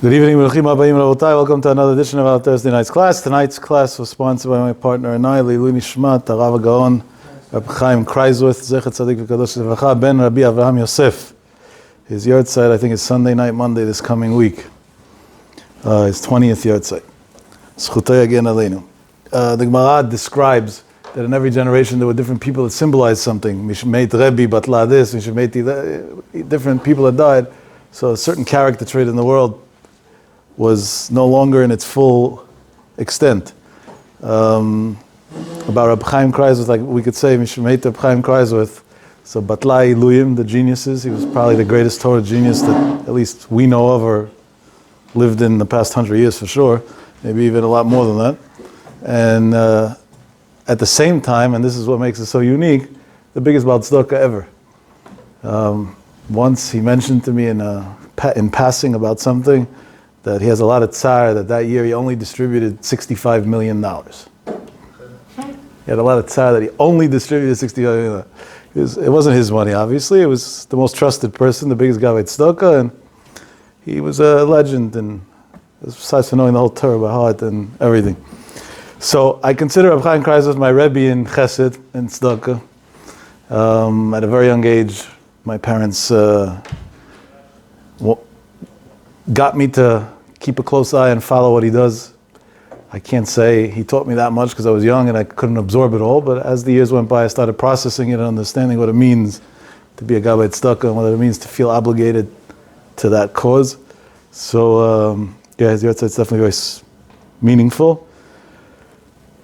Good evening, Bruchim Habayim Rabotai. Welcome to another edition of our Thursday night's class. Tonight's class was sponsored by my partner and I, Leilui Nishmat, Rav Gaon, Reb Chaim Kreiswith, Zecher Tzadik V'Kadosh Levacha, Ben Rabbi Avraham Yosef. His yahrzeit, I think, is Sunday night, Monday this coming week. His 20th yahrzeit. Zchutei Yagen Aleinu. The Gemara describes that in every generation there were different people that symbolized something. Mishmeit Rebbe, Batla this, Mishmeit different people that died. So a certain character trait in the world was no longer in its full extent. About Reb Chaim Kreiswith, like we could say, Mishmeit Reb Chaim Kreiswith. So Batlai Iluyim, the geniuses, he was probably the greatest Torah genius that at least we know of or lived in the past 100 years for sure, maybe even a lot more than that. And at the same time, and this is what makes it so unique, the biggest Baal Tzedakah ever. Once he mentioned to me in passing about something that he has a lot of tsar, that year he only distributed $65 million. He had a lot of tsar that he only distributed $65 million. It wasn't his money, obviously. It was the most trusted person, the biggest Gavei Tzedakah, and he was a legend, and besides for knowing the whole Torah by heart and everything. So I consider Reb Chaim Kreiswith my Rebbe in Chesed and Tzedakah. At a very young age, my parents got me to keep a close eye and follow what he does. I can't say he taught me that much because I was young and I couldn't absorb it all, but as the years went by, I started processing it and understanding what it means to be a Gavei Tzedakah and what it means to feel obligated to that cause. So, his yahrzeit is definitely very meaningful.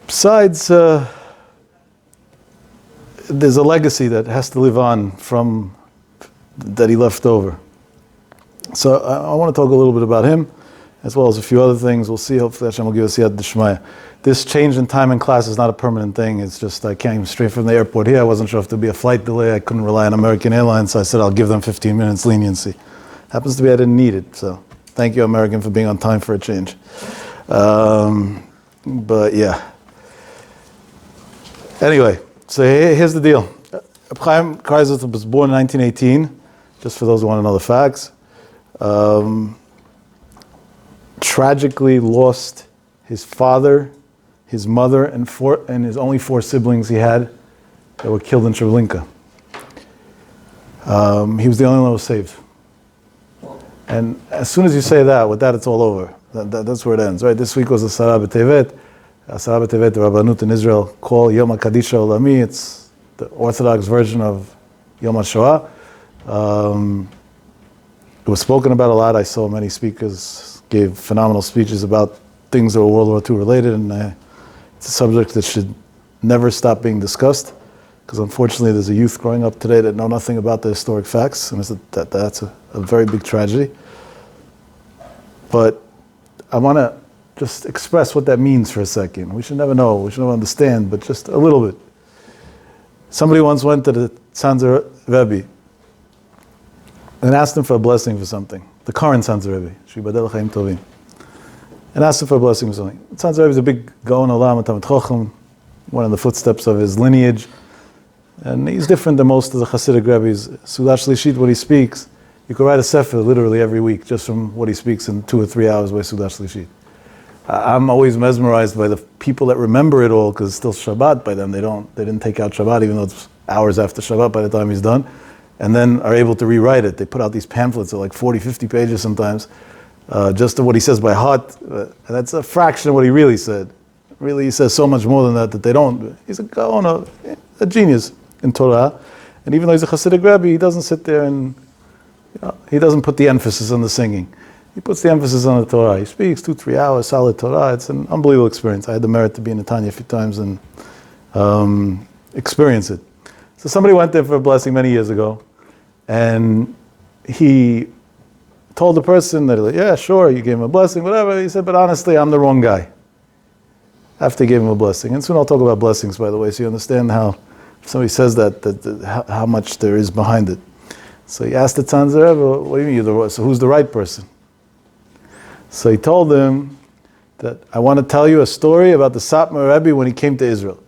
Besides, there's a legacy that has to live on from that he left over. So I want to talk a little bit about him, as well as a few other things. We'll see. Hopefully Hashem will give us Yad D'Shmaya. This change in time in class is not a permanent thing. It's just I came straight from the airport here. I wasn't sure if there'd be a flight delay. I couldn't rely on American Airlines, so I said I'll give them 15 minutes leniency. Happens to be I didn't need it, so thank you, American, for being on time for a change. But yeah. Anyway, so here's the deal. Reb Chaim Kreiswith was born in 1918, just for those who want to know the facts. Tragically lost his father, his mother, and his only 4 siblings he had that were killed in Treblinka. He was the only one who was saved. And as soon as you say that, with that it's all over. That's where it ends, right? This week was the Asara B'Tevet. Asara B'Tevet, the Rabbanut in Israel call Yom HaKadisha Olami. It's the Orthodox version of Yom HaShoah. It was spoken about a lot. I saw many speakers gave phenomenal speeches about things that were World War II related, and it's a subject that should never stop being discussed, because unfortunately there's a youth growing up today that know nothing about the historic facts, and that's a very big tragedy. But I want to just express what that means for a second. We should never know, we should never understand, but just a little bit. Somebody once went to the Tzanzer Rebbe and asked him for a blessing for something. The current Tzanzer Rebbe, Shibadel Chaim Tovim, and asked him for a blessing for something. The Tzanzer Rebbe is a big Gaon Olam, a Talmid Chacham, one of the footsteps of his lineage, and he's different than most of the Hasidic Rebbe's. Sudash Lishit, what he speaks, you could write a sefer literally every week just from what he speaks in 2 or 3 hours by Sudash Lishit. I'm always mesmerized by the people that remember it all, because it's still Shabbat by them. They didn't take out Shabbat, even though it's hours after Shabbat by the time he's done, and then are able to rewrite it. They put out these pamphlets of like 40, 50 pages sometimes, just of what he says by heart. And that's a fraction of what he really said. Really, he says so much more than that they don't. He's a genius in Torah. And even though he's a Hasidic Rebbe, he doesn't sit there and, he doesn't put the emphasis on the singing. He puts the emphasis on the Torah. He speaks 2-3 hours, solid Torah. It's an unbelievable experience. I had the merit to be in Netanya a few times and experience it. So somebody went there for a blessing many years ago, and he told the person that, yeah, sure, you gave him a blessing, whatever. He said, but honestly, I'm the wrong guy. After he gave him a blessing. And soon I'll talk about blessings, by the way, so you understand how, if somebody says how much there is behind it. So he asked the Tzanzer Rebbe, what do you mean, so who's the right person? So he told him that I want to tell you a story about the Satmar Rebbe when he came to Israel.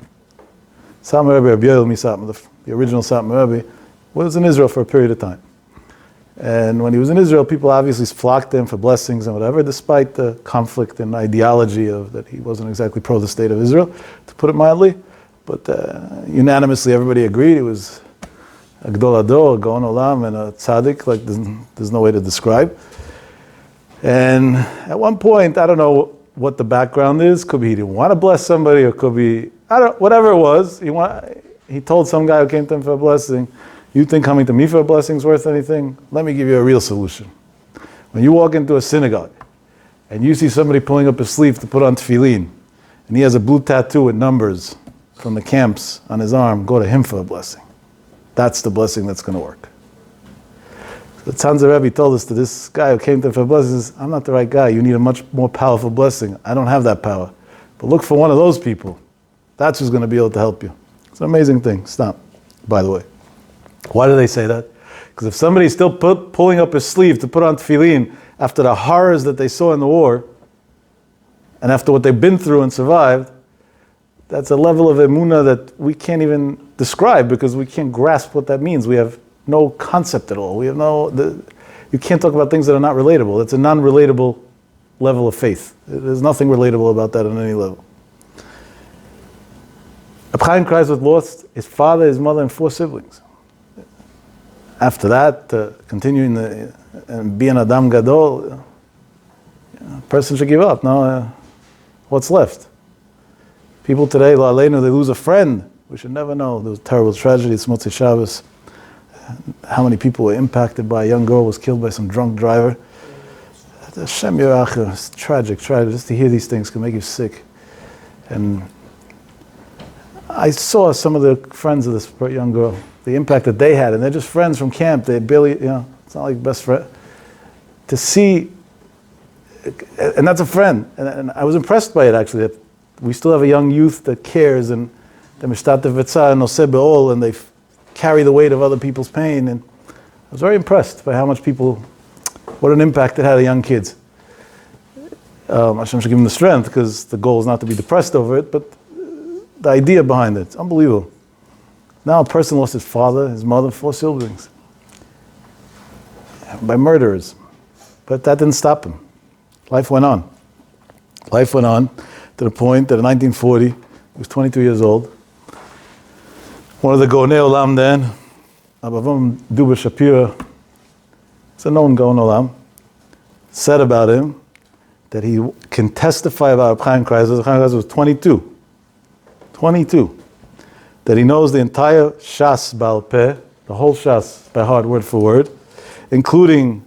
Satmar Rebbe, Rabbi Yoel Misatmar, the original Satmar Rebbe, was in Israel for a period of time. And when he was in Israel, people obviously flocked to him for blessings and whatever, despite the conflict and ideology of that he wasn't exactly pro the state of Israel, to put it mildly. But unanimously, everybody agreed he was a Gdol Ador, a Gaon Olam, and a tzaddik, like there's no way to describe. And at one point, I don't know what the background is. Could be he didn't want to bless somebody, or could be, whatever it was. He told some guy who came to him for a blessing, you think coming to me for a blessing is worth anything? Let me give you a real solution. When you walk into a synagogue and you see somebody pulling up his sleeve to put on tefillin, and he has a blue tattoo with numbers from the camps on his arm, go to him for a blessing. That's the blessing that's going to work. The Tzanzer Rebbe told us to this guy who came to him for a blessing, says, I'm not the right guy. You need a much more powerful blessing. I don't have that power. But look for one of those people. That's who's going to be able to help you. It's an amazing thing. Stop, by the way. Why do they say that? Because if somebody's still pulling up his sleeve to put on tefillin after the horrors that they saw in the war, and after what they've been through and survived, that's a level of emunah that we can't even describe because we can't grasp what that means. We have no concept at all. We have you can't talk about things that are not relatable. It's a non-relatable level of faith. There's nothing relatable about that on any level. Reb Chaim Kreiswirth lost his father, his mother, and 4 siblings. After that, continuing and being Adam Gadol, a person should give up. No, what's left? People today, La'aleinu, they lose a friend. We should never know. There was a terrible tragedy. It's Motzei Shabbos. How many people were impacted by a young girl who was killed by some drunk driver. Hashem Yiracheh. It's tragic. Just to hear these things can make you sick. And I saw some of the friends of this young girl, the impact that they had, and they're just friends from camp. They barely, it's not like best friend. To see, and that's a friend. And I was impressed by it actually, that we still have a young youth that cares, and the Mishtatev V'tzah and Noseh Be'ol, and they carry the weight of other people's pain. And I was very impressed by how much what an impact it had on young kids. Hashem should give them the strength, because the goal is not to be depressed over it, but the idea behind it, it's unbelievable. Now a person lost his father, his mother, 4 siblings by murderers. But that didn't stop him. Life went on. Life went on to the point that in 1940, he was 22 years old. One of the Gaonei Olam then, Abavam Duba Shapira, it's a known Gaon Olam, said about him that he can testify about Reb Chaim Kreiswirth. Reb Chaim Kreiswirth was 22. That he knows the entire Shas Baal Peh, the whole Shas by heart, word for word, including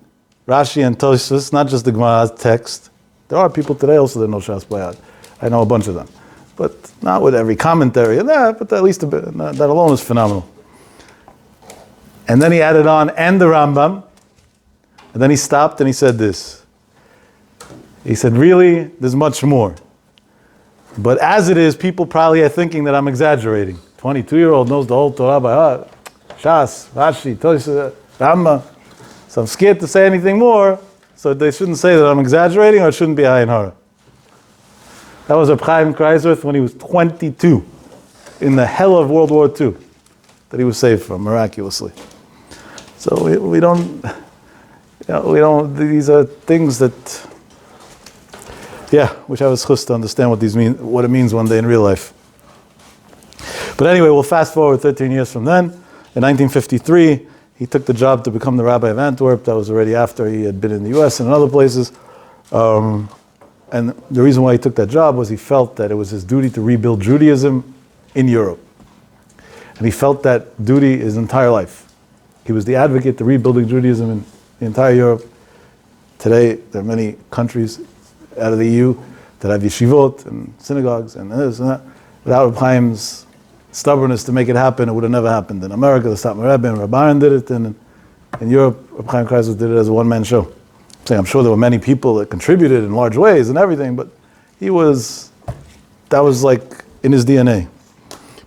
Rashi and Tosfos, not just the Gemara's text. There are people today also that know Shas by heart. I know a bunch of them. But not with every commentary, but at least a bit, that alone is phenomenal. And then he added on, and the Rambam, and then he stopped and he said this. He said, really, there's much more. But as it is, people probably are thinking that I'm exaggerating. 22-year-old knows the whole Torah by heart. Shas, Rashi, Tosfos, Rambam. So I'm scared to say anything more, so they shouldn't say that I'm exaggerating, or it shouldn't be Ayin Hara. That was Reb Chaim Kreiswirth when he was 22, in the hell of World War II, that he was saved from, miraculously. So we don't, these are things that, wish I was chus to understand what it means one day in real life. But anyway, we'll fast forward 13 years from then. In 1953, he took the job to become the rabbi of Antwerp. That was already after he had been in the US and in other places. And the reason why he took that job was he felt that it was his duty to rebuild Judaism in Europe. And he felt that duty his entire life. He was the advocate to rebuilding Judaism in the entire Europe. Today, there are many countries out of the EU that have yeshivot and synagogues and this and that. Without Reb Chaim's stubbornness to make it happen, it would have never happened. In America, the Satmar Rebbe and Reb Aaron did it, and in Europe, Reb Chaim Kreiswirth did it as a one-man show. I'm sure there were many people that contributed in large ways and everything, but that was like in his DNA.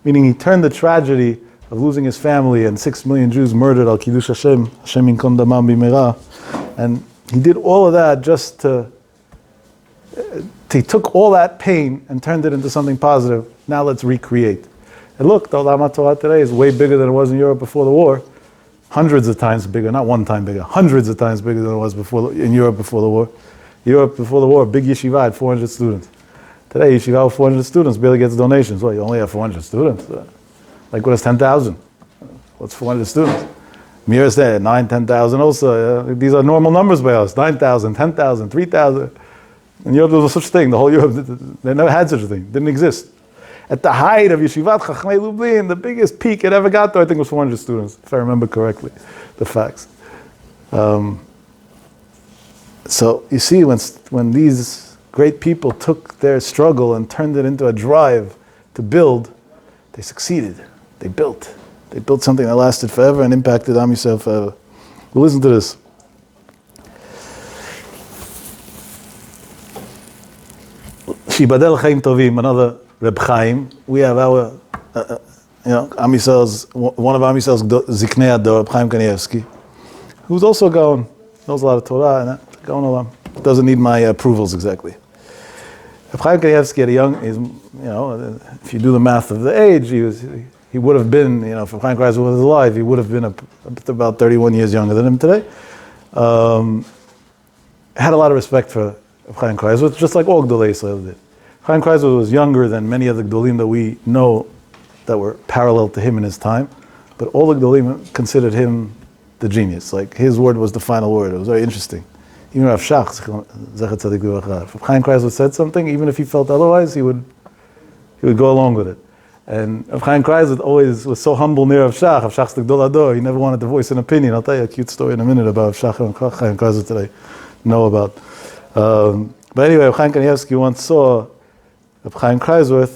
Meaning he turned the tragedy of losing his family and 6 million Jews murdered al Kiddush Hashem, Hashem Yinkom Damam B'meira, and he did all of that just he took all that pain and turned it into something positive. Now let's recreate. And look, the Olam HaTorah today is way bigger than it was in Europe before the war. hundreds of times bigger, not one time bigger, hundreds of times bigger than it was in Europe before the war. Europe before the war, big yeshiva had 400 students. Today, yeshiva with 400 students barely gets donations. Well, you only have 400 students. Like what is 10,000? What's 400 students? Mir is there, 9, 10,000 also. These are normal numbers by us. 9,000, 10,000, 3,000. In Europe, there was no such thing. The whole Europe, they never had such a thing. Didn't exist. At the height of Yeshivat Chachmei Lublin, the biggest peak it ever got to, I think, was 400 students, if I remember correctly, the facts. So you see, when these great people took their struggle and turned it into a drive to build, they succeeded. They built something that lasted forever and impacted Am Yisrael forever. Well, listen to this. Shibadel Chaim Tovim, another Reb Chaim. We have our, Am Yisrael's, one of Am Yisrael's Ziknei Ador, Reb Chaim Kanievsky, who's also Gaon, knows a lot of Torah, and Gaon Olam. Doesn't need my approvals exactly. Reb Chaim Kanievsky at a young, if you do the math of the age, he would have been, if Reb Chaim Kanievsky was alive, he would have been about 31 years younger than him today. Had a lot of respect for Reb Chaim Kanievsky, just like all Gdolei Yisrael did. Chaim Kreisler was younger than many of the Gdolim that we know that were parallel to him in his time, but all the Gdolim considered him the genius. Like his word was the final word. It was very interesting. Even Rav Shach, Zechat Tzadik Livracha, if Chaim Kreisler said something, even if he felt otherwise, he would go along with it. And Rav Chaim Kreisler always was so humble near Rav Shach. Rav Shach's the Gdol Ador. He never wanted to voice an opinion. I'll tell you a cute story in a minute about Rav Shach and Chaim Kreisler that I know about. But anyway, Rav Chaim Kanievsky once saw Reb Chaim Kreisler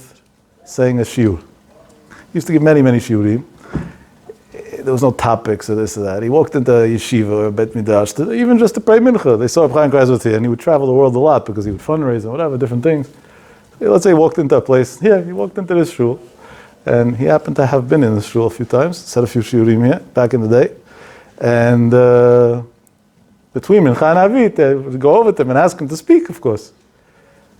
saying a shiur. He used to give many, many shiurim. There was no topics or this or that. He walked into a yeshiva or a bet midrash, even just to pray mincha. They saw Reb Chaim Kreisler here, and he would travel the world a lot because he would fundraise and whatever, different things. Let's say he walked into a place. He walked into this shul, and he happened to have been in this shul a few times, said a few shiurim here, back in the day. And between mincha and avit, they would go over to him and ask him to speak, of course.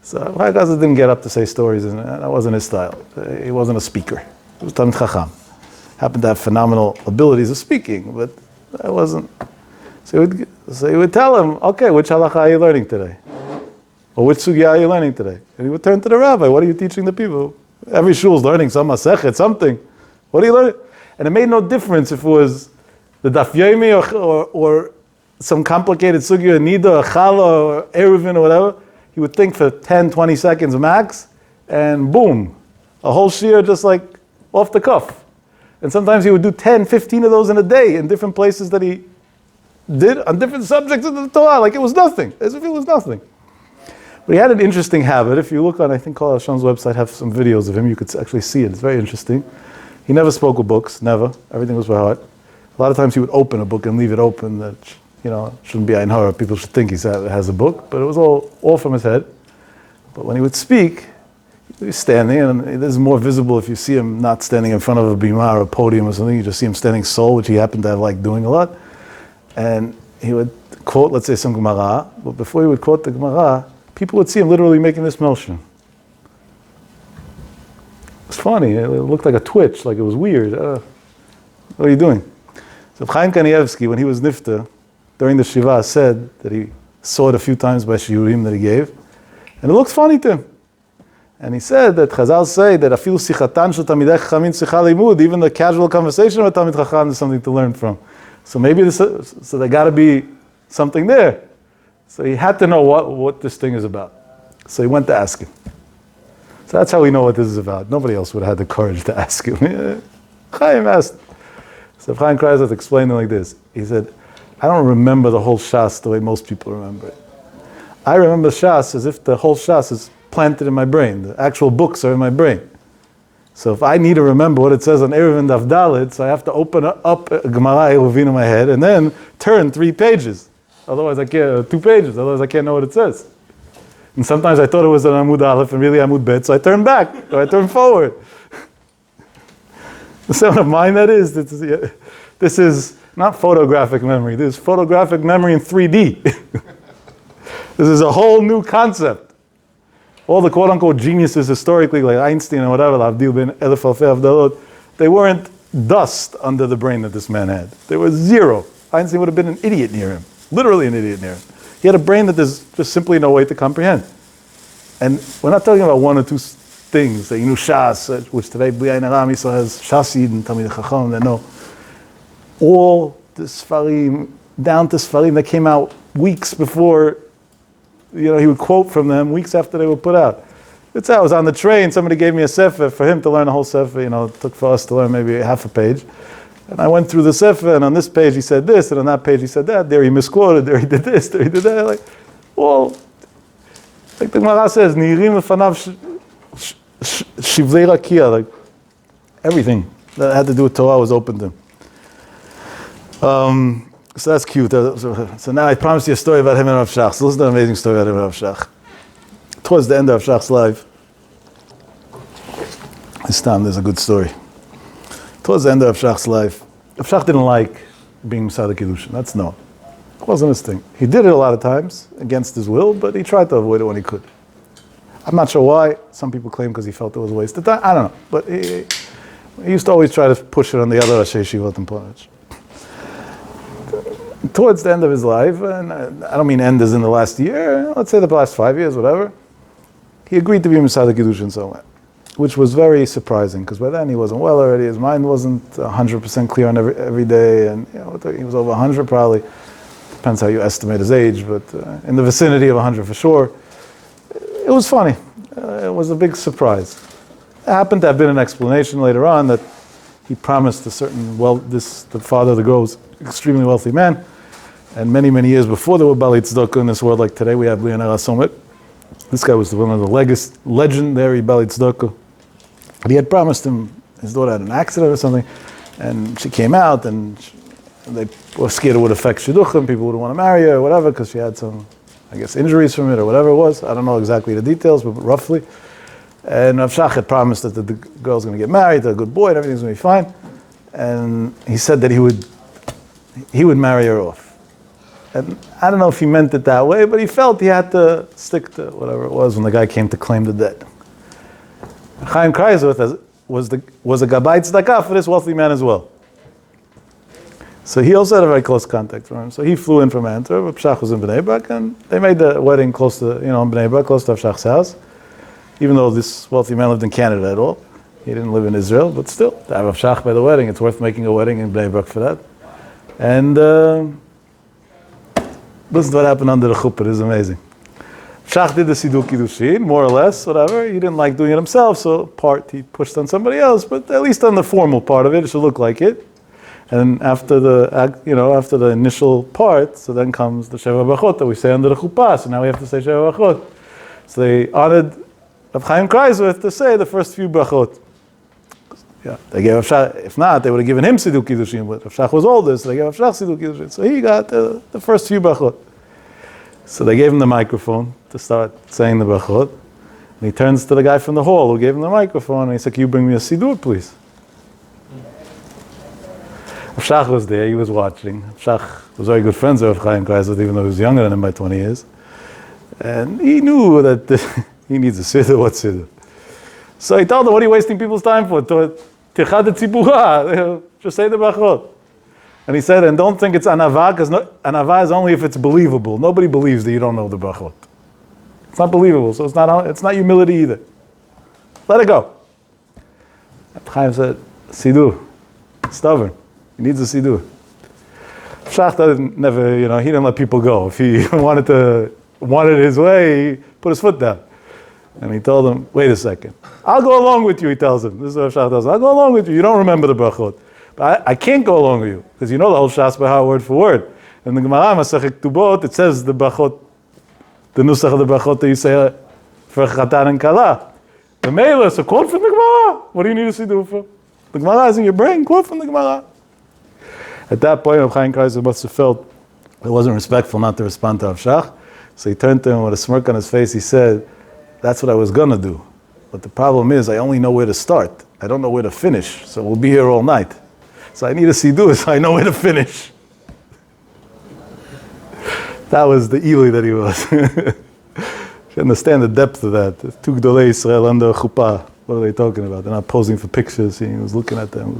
So Chaim Kreisler didn't get up to say stories, and that wasn't his style. He wasn't a speaker. He was Talmid Chacham. Happened to have phenomenal abilities of speaking, but that wasn't. So he would tell him, okay, which halacha are you learning today? Or which sugya are you learning today? And he would turn to the rabbi, what are you teaching the people? Every shul is learning some masechet, something. What are you learning? And it made no difference if it was the Daf Yomi or some complicated sugya, nida, or chala, or eruvin, or whatever. He would think for 10, 20 seconds max, and boom, a whole shiur just like off the cuff. And sometimes he would do 10, 15 of those in a day in different places that he did on different subjects of the Torah, like it was nothing, as if it was nothing. But he had an interesting habit. If you look on, I think Kol Hashem's website have some videos of him, you could actually see it. It's very interesting. He never spoke with books, never. Everything was by heart. A lot of times he would open a book and leave it open that, shouldn't be ein hara. People should think he has a book, but it was all from his head. But when he would speak, he was standing, and it is more visible if you see him not standing in front of a bima or a podium or something. You just see him standing sole, which he happened to have liked doing a lot. And he would quote, let's say, some Gemara, but before he would quote the Gemara, people would see him literally making this motion. It's funny. It looked like a twitch, like it was weird. What are you doing? So Chaim Kanievsky, when he was nifta, during the Shiva, said that he saw it a few times by shiurim that he gave, and it looked funny to him. And he said that Chazal say that afilu sichatan shel tamidei chachamim sicha limud, even the casual conversation with Talmid Chacham is something to learn from. So maybe so there got to be something there. So he had to know what this thing is about. So he went to ask him. So that's how we know what this is about. Nobody else would have had the courage to ask him. Chaim asked. So Chaim Kreisler explained it like this. He said, I don't remember the whole Shas the way most people remember it. I remember Shas as if the whole Shas is planted in my brain. The actual books are in my brain. So if I need to remember what it says on Erev and Daf Dalet, so I have to open up Gemara Eruvin in my head and then turn 3 pages. Otherwise I can't, 2 pages, otherwise I can't know what it says. And sometimes I thought it was an Amud Aleph and really Amud Bet, so I turn back, or I turn forward. So what mind that is, this is not photographic memory, this is photographic memory in 3D. This is a whole new concept. All the quote-unquote geniuses historically, like Einstein or whatever, Avdil ben Elef Alfei Avdalot, they weren't dust under the brain that this man had. There was zero. Einstein would have been an idiot near him. Literally an idiot near him. He had a brain that there's just simply no way to comprehend. And we're not talking about one or two things, that you know Shas, which today B'li Ayin Hara Yisrael has Shasid and Talmid Chacham, that no. All the Sfarim, down to Sfarim that came out weeks before, he would quote from them weeks after they were put out. It's how I was on the train, somebody gave me a sefer for him to learn a whole sefer, it took for us to learn maybe half a page. And I went through the sefer, and on this page he said this, and on that page he said that, there he misquoted, there he did this, there he did that, like the Gemara says, Nirim Fanav Shivlei Rakia, like everything that had to do with Torah was open to him. So that's cute. So now I promised you a story about him and Rav Shach. So listen to an amazing story about him and Rav Shach. Towards the end of Rav Shach's life, this time there's a good story. Towards the end of Rav Shach's life, Rav Shach didn't like being Masada Kiddushin. That's no. It wasn't his thing. He did it a lot of times against his will, but he tried to avoid it when he could. I'm not sure why. Some people claim because he felt it was a waste of time. I don't know. But he used to always try to push it on the other Rashi Yeshivot and Porach. Towards the end of his life, and I don't mean end as in the last year, let's say the last 5 years, whatever, he agreed to be Masada Kiddushin somewhere, which was very surprising, because by then he wasn't well already, his mind wasn't 100% clear on every day, and he was over 100 probably, depends how you estimate his age, but in the vicinity of 100 for sure. It was funny. It was a big surprise. It happened to have been an explanation later on that he promised a certain, the father of the girl was an extremely wealthy man, and many, many years before there were Bali Tzedakah in this world, like today we have B'li Ayin Hara Summit. This guy was one of the legendary Bali Tzedakah. He had promised him, his daughter had an accident or something, and she came out, and they were scared it would affect Shidduchim, people wouldn't want to marry her or whatever, because she had some, injuries from it or whatever it was. I don't know exactly the details, but roughly. And Rav Shach had promised that the girl's going to get married to a good boy and everything's going to be fine. And he said that he would marry her off. And I don't know if he meant it that way, but he felt he had to stick to whatever it was when the guy came to claim the debt. Chaim Kreiswirth was a Gabbai Tzedakah for this wealthy man as well. So he also had a very close contact from him. So he flew in from Antwerp, Rav Shach was in Bnei Brak, and they made the wedding close to, in Bnei Brak, close to Rav Shach's house. Even though this wealthy man lived in Canada at all. He didn't live in Israel, but still, to have Rav Shach by the wedding, it's worth making a wedding in Bnei Brak for that. And listen to what happened under the chuppah, it is amazing. Shach did the Siddur Kiddushin, more or less, whatever. He didn't like doing it himself, so part he pushed on somebody else, but at least on the formal part of it, it should look like it. And after the initial part, so then comes the Sheva Brachot that we say under the chuppah, so now we have to say Sheva Brachot. So they honored Rav Chaim Kreiswirth to say the first few brachot. Yeah, they gave Rav Shach, if not, they would have given him Siddur Kiddushin, but Rav Shach was older, so they gave Rav Shach Siddur Kiddushin. So he got the first few brachot. So they gave him the microphone to start saying the brachot. And he turns to the guy from the hall who gave him the microphone, and he said, "Can you bring me a Siddur, please?" Rav Shach was there, he was watching. Rav Shach was very good friends with Rav Chaim Kreiswirth, even though he was younger than him by 20 years. And he knew that he needs a Siddur, what Siddur? So he told him, what are you wasting people's time for? Tichad tzibura, just say the brachot. And he said, and don't think it's anava, because anava is only if it's believable. Nobody believes that you don't know the brachot. It's not believable, so it's not humility either. Let it go. Chaim said, Siddur, stubborn. He needs a Siddur. Shach never, he didn't let people go. If he wanted it his way, he put his foot down. And he told him, wait a second. I'll go along with you, he tells him. This is what Shach tells him. I'll go along with you. You don't remember the brachot. But I can't go along with you. Because you know the whole Shas Bahar word for word. In the Gemara, Masechet Ketubot, it says the brachot, the nusach of the brachot that you say for Chatan and Kala. The Mela, so quote from the Gemara. What do you need to Siddur for? The Gemara is in your brain. Quote from the Gemara. At that point, Rav Chaim Kreiswirth must have felt it wasn't respectful not to respond to Rav Shach. So he turned to him with a smirk on his face. He said, that's what I was going to do. But the problem is I only know where to start. I don't know where to finish. So we'll be here all night. So I need a Siddur so I know where to finish. That was the Eli that he was. You understand the depth of that. Two Gdolei Yisrael under a chuppah. What are they talking about? They're not posing for pictures. He was looking at them.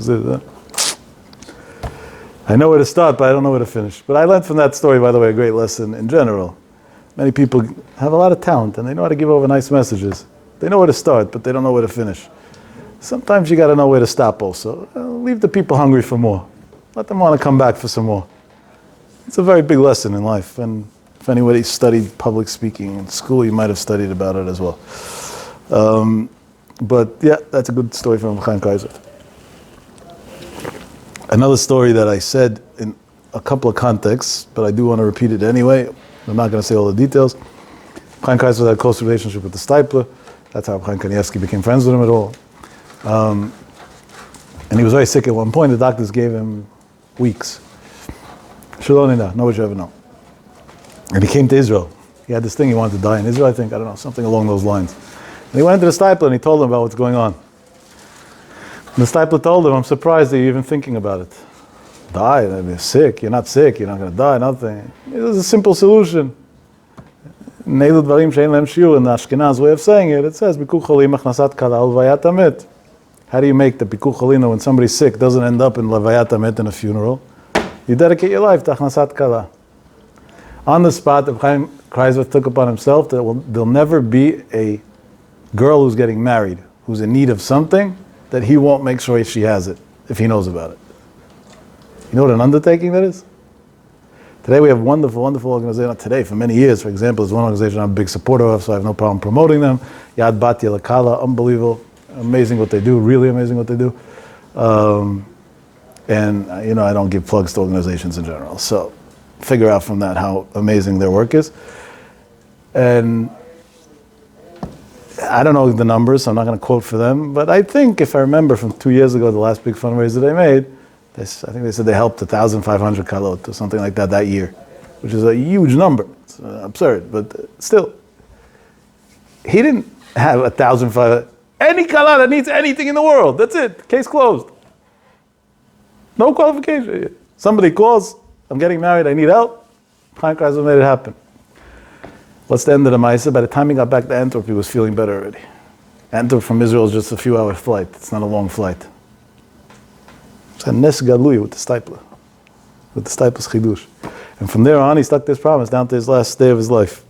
I know where to start, but I don't know where to finish. But I learned from that story, by the way, a great lesson in general. Many people have a lot of talent, and they know how to give over nice messages. They know where to start, but they don't know where to finish. Sometimes you got to know where to stop also. Leave the people hungry for more. Let them want to come back for some more. It's a very big lesson in life. And if anybody studied public speaking in school, you might have studied about it as well. But yeah, that's a good story from Chaim Kaiser. Another story that I said in a couple of contexts, but I do want to repeat it anyway. I'm not going to say all the details. Chaim Kaiser had a close relationship with the Stipler. That's how Chaim Kanievsky became friends with him at all. And he was very sick at one point. The doctors gave him weeks. Shalom, nobody should ever know. And he came to Israel. He had this thing, he wanted to die in Israel, I think, I don't know, something along those lines. And he went into the Stipler and he told them about what's going on. And the Stipler told him, I'm surprised that you're even thinking about it. Die, you're sick, you're not sick, you're not going to die, nothing. It was a simple solution. In the Ashkenaz way of saying it, it says, how do you make the Bikuch Cholina when somebody's sick doesn't end up in Levayat Amet in a funeral? You dedicate your life to Achnasat Kala. On the spot, Chaim Kreisler took upon himself that there'll never be a girl who's getting married, who's in need of something, that he won't make sure she has it, if he knows about it. You know what an undertaking that is? Today we have wonderful, wonderful organizations. Not today, for many years, for example, there's one organization I'm a big supporter of, so I have no problem promoting them. Yad Bat Yelakala, unbelievable, amazing what they do, really amazing what they do. And you know, I don't give plugs to organizations in general, so figure out from that how amazing their work is. And I don't know the numbers, so I'm not going to quote for them, but I think if I remember from 2 years ago, the last big fundraiser they made, I think they said they helped 1,500 kalot or something like that year, which is a huge number. It's absurd, but still. He didn't have 1,500. Any kalot that needs anything in the world, that's it, case closed. No qualification. Somebody calls, I'm getting married, I need help. Chaim Kreisler made it happen. What's the end of the Maisa? By the time he got back to Antwerp, he was feeling better already. Antwerp from Israel is just a few hour flight. It's not a long flight. It's a Nes Galui with the Stipler. With the Stipler's Chidush. And from there on, he stuck to his promise down to his last day of his life.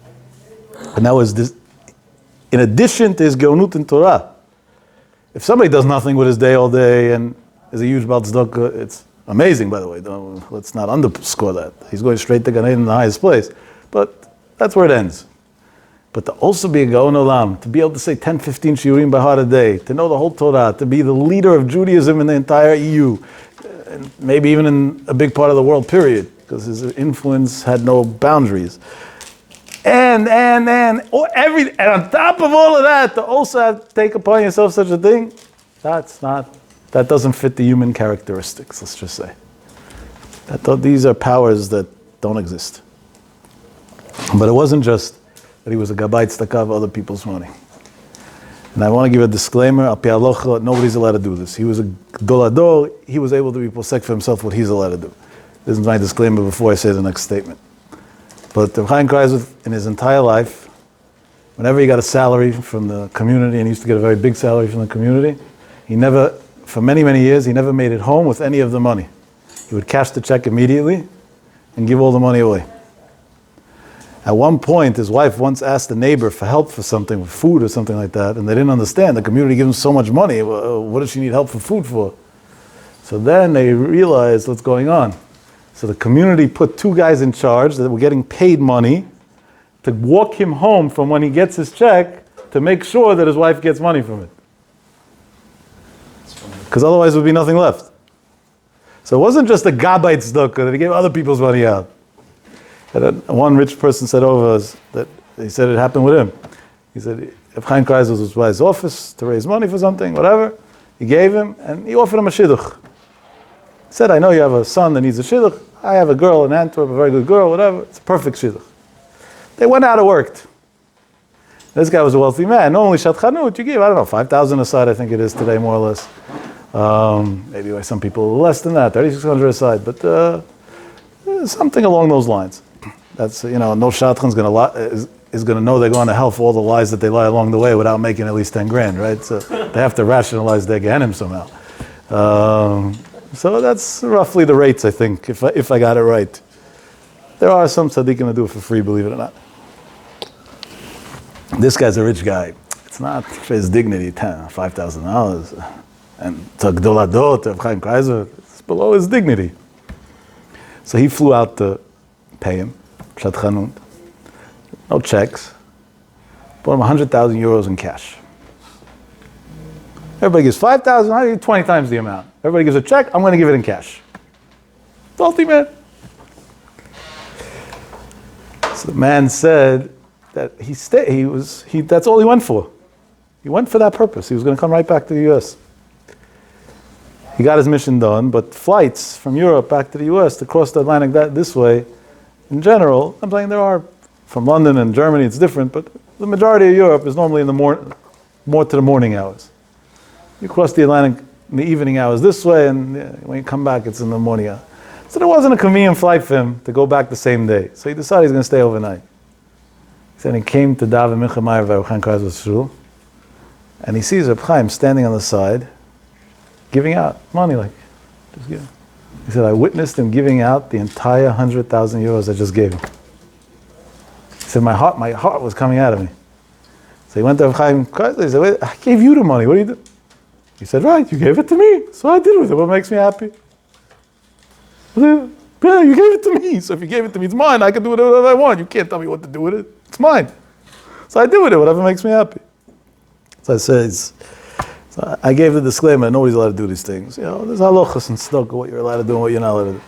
And that was this, in addition to his Geonut in Torah. If somebody does nothing with his day all day and is a huge Baal Tzedakah, it's amazing, by the way. Let's not underscore that. He's going straight to Gan Eden in the highest place. But that's where it ends. But to also be a Gaon Olam, to be able to say 10, 15 shiurim by heart a day, to know the whole Torah, to be the leader of Judaism in the entire EU, and maybe even in a big part of the world, period, because his influence had no boundaries. And on top of all of that, to also have to take upon yourself such a thing, that doesn't fit the human characteristics, let's just say. These are powers that don't exist. But it wasn't just that he was a gabbai tzedakah of other people's money. And I want to give a disclaimer, al pi halacha, nobody's allowed to do this. He was a gadol hador, he was able to be posek for himself what he's allowed to do. This is my disclaimer before I say the next statement. But Chaim Kreisler, in his entire life, whenever he got a salary from the community, and he used to get a very big salary from the community, he never, for many, many years, he never made it home with any of the money. He would cash the check immediately and give all the money away. At one point, his wife once asked a neighbor for help for something, with food or something like that, and they didn't understand. The community gives him so much money. What does she need help for food for? So then they realized what's going on. So the community put 2 guys in charge that were getting paid money to walk him home from when he gets his check to make sure that his wife gets money from it. Because otherwise there would be nothing left. So it wasn't just a gabbai tzedakah that he gave other people's money out. And one rich person said over us that he said it happened with him. He said if Chaim Kreisler was by his office to raise money for something, whatever, he gave him and he offered him a shidduch. He said, I know you have a son that needs a shidduch. I have a girl in Antwerp, a very good girl, whatever. It's a perfect shidduch. They went out and worked. This guy was a wealthy man. Not only shat chanut, you give, I don't know, 5,000 aside, I think it is today, more or less. Maybe by some people less than that, 3,600 aside, but something along those lines. That's, no shadchan is going to know they're going to hell for all the lies that they lie along the way without making at least 10 grand, right? So they have to rationalize their Gehenim somehow. So that's roughly the rates, I think, if I got it right. There are some tzaddikim that do it for free, believe it or not. This guy's a rich guy. It's not for his dignity, $5,000. And Tzagdoladot of Chaim Kaiser, it's below his dignity. So he flew out to pay him, Shadchanut. No checks. Bought him 100,000 euros in cash. Everybody gives 5,000, I give 20 times the amount. Everybody gives a check, I'm going to give it in cash. Wealthy man. So the man said that that's all he went for. He went for that purpose. He was going to come right back to the US. He got his mission done, but flights from Europe back to the US to cross the Atlantic this way, in general, I'm saying there are, from London and Germany it's different, but the majority of Europe is normally in the more to the morning hours. You cross the Atlantic in the evening hours this way, and when you come back it's in the morning hours. So there wasn't a convenient flight for him to go back the same day. So he decided he's going to stay overnight. He said he came to Daven Mincha Ma'ariv by Reb Chaim Kreisler's shul, and he sees Reb Chaim standing on the side, giving out money, like, just give. He said, I witnessed him giving out the entire 100,000 euros I just gave him. He said, my heart was coming out of me. So he went to Reb Chaim Kreisler, he said, wait, I gave you the money, what do you do? He said, right, you gave it to me, so I did with it, what makes me happy? Yeah, you gave it to me, so if you gave it to me, it's mine, I can do whatever I want, you can't tell me what to do with it, it's mine. So I do with it, whatever makes me happy. So I said, so I gave the disclaimer, nobody's allowed to do these things. You know, there's halachas and tzedakah, what you're allowed to do and what you're not allowed to do.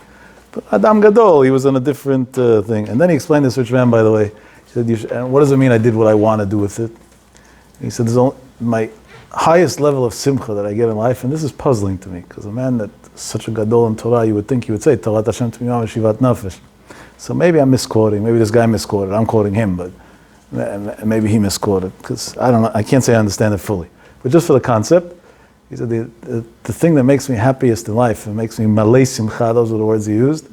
But Adam Gadol, he was on a different thing. And then he explained this rich man, by the way. He said, and what does it mean I did what I want to do with it? He said, there's only my highest level of simcha that I get in life, and this is puzzling to me, because a man that's such a gadol in Torah, you would think he would say, Torah Hashem T'miyam Shivat Nafesh. So maybe I'm misquoting, maybe this guy misquoted, I'm quoting him, but maybe he misquoted, because I don't know, I can't say I understand it fully. But just for the concept, he said, the thing that makes me happiest in life, and makes me malei simcha, those were the words he used,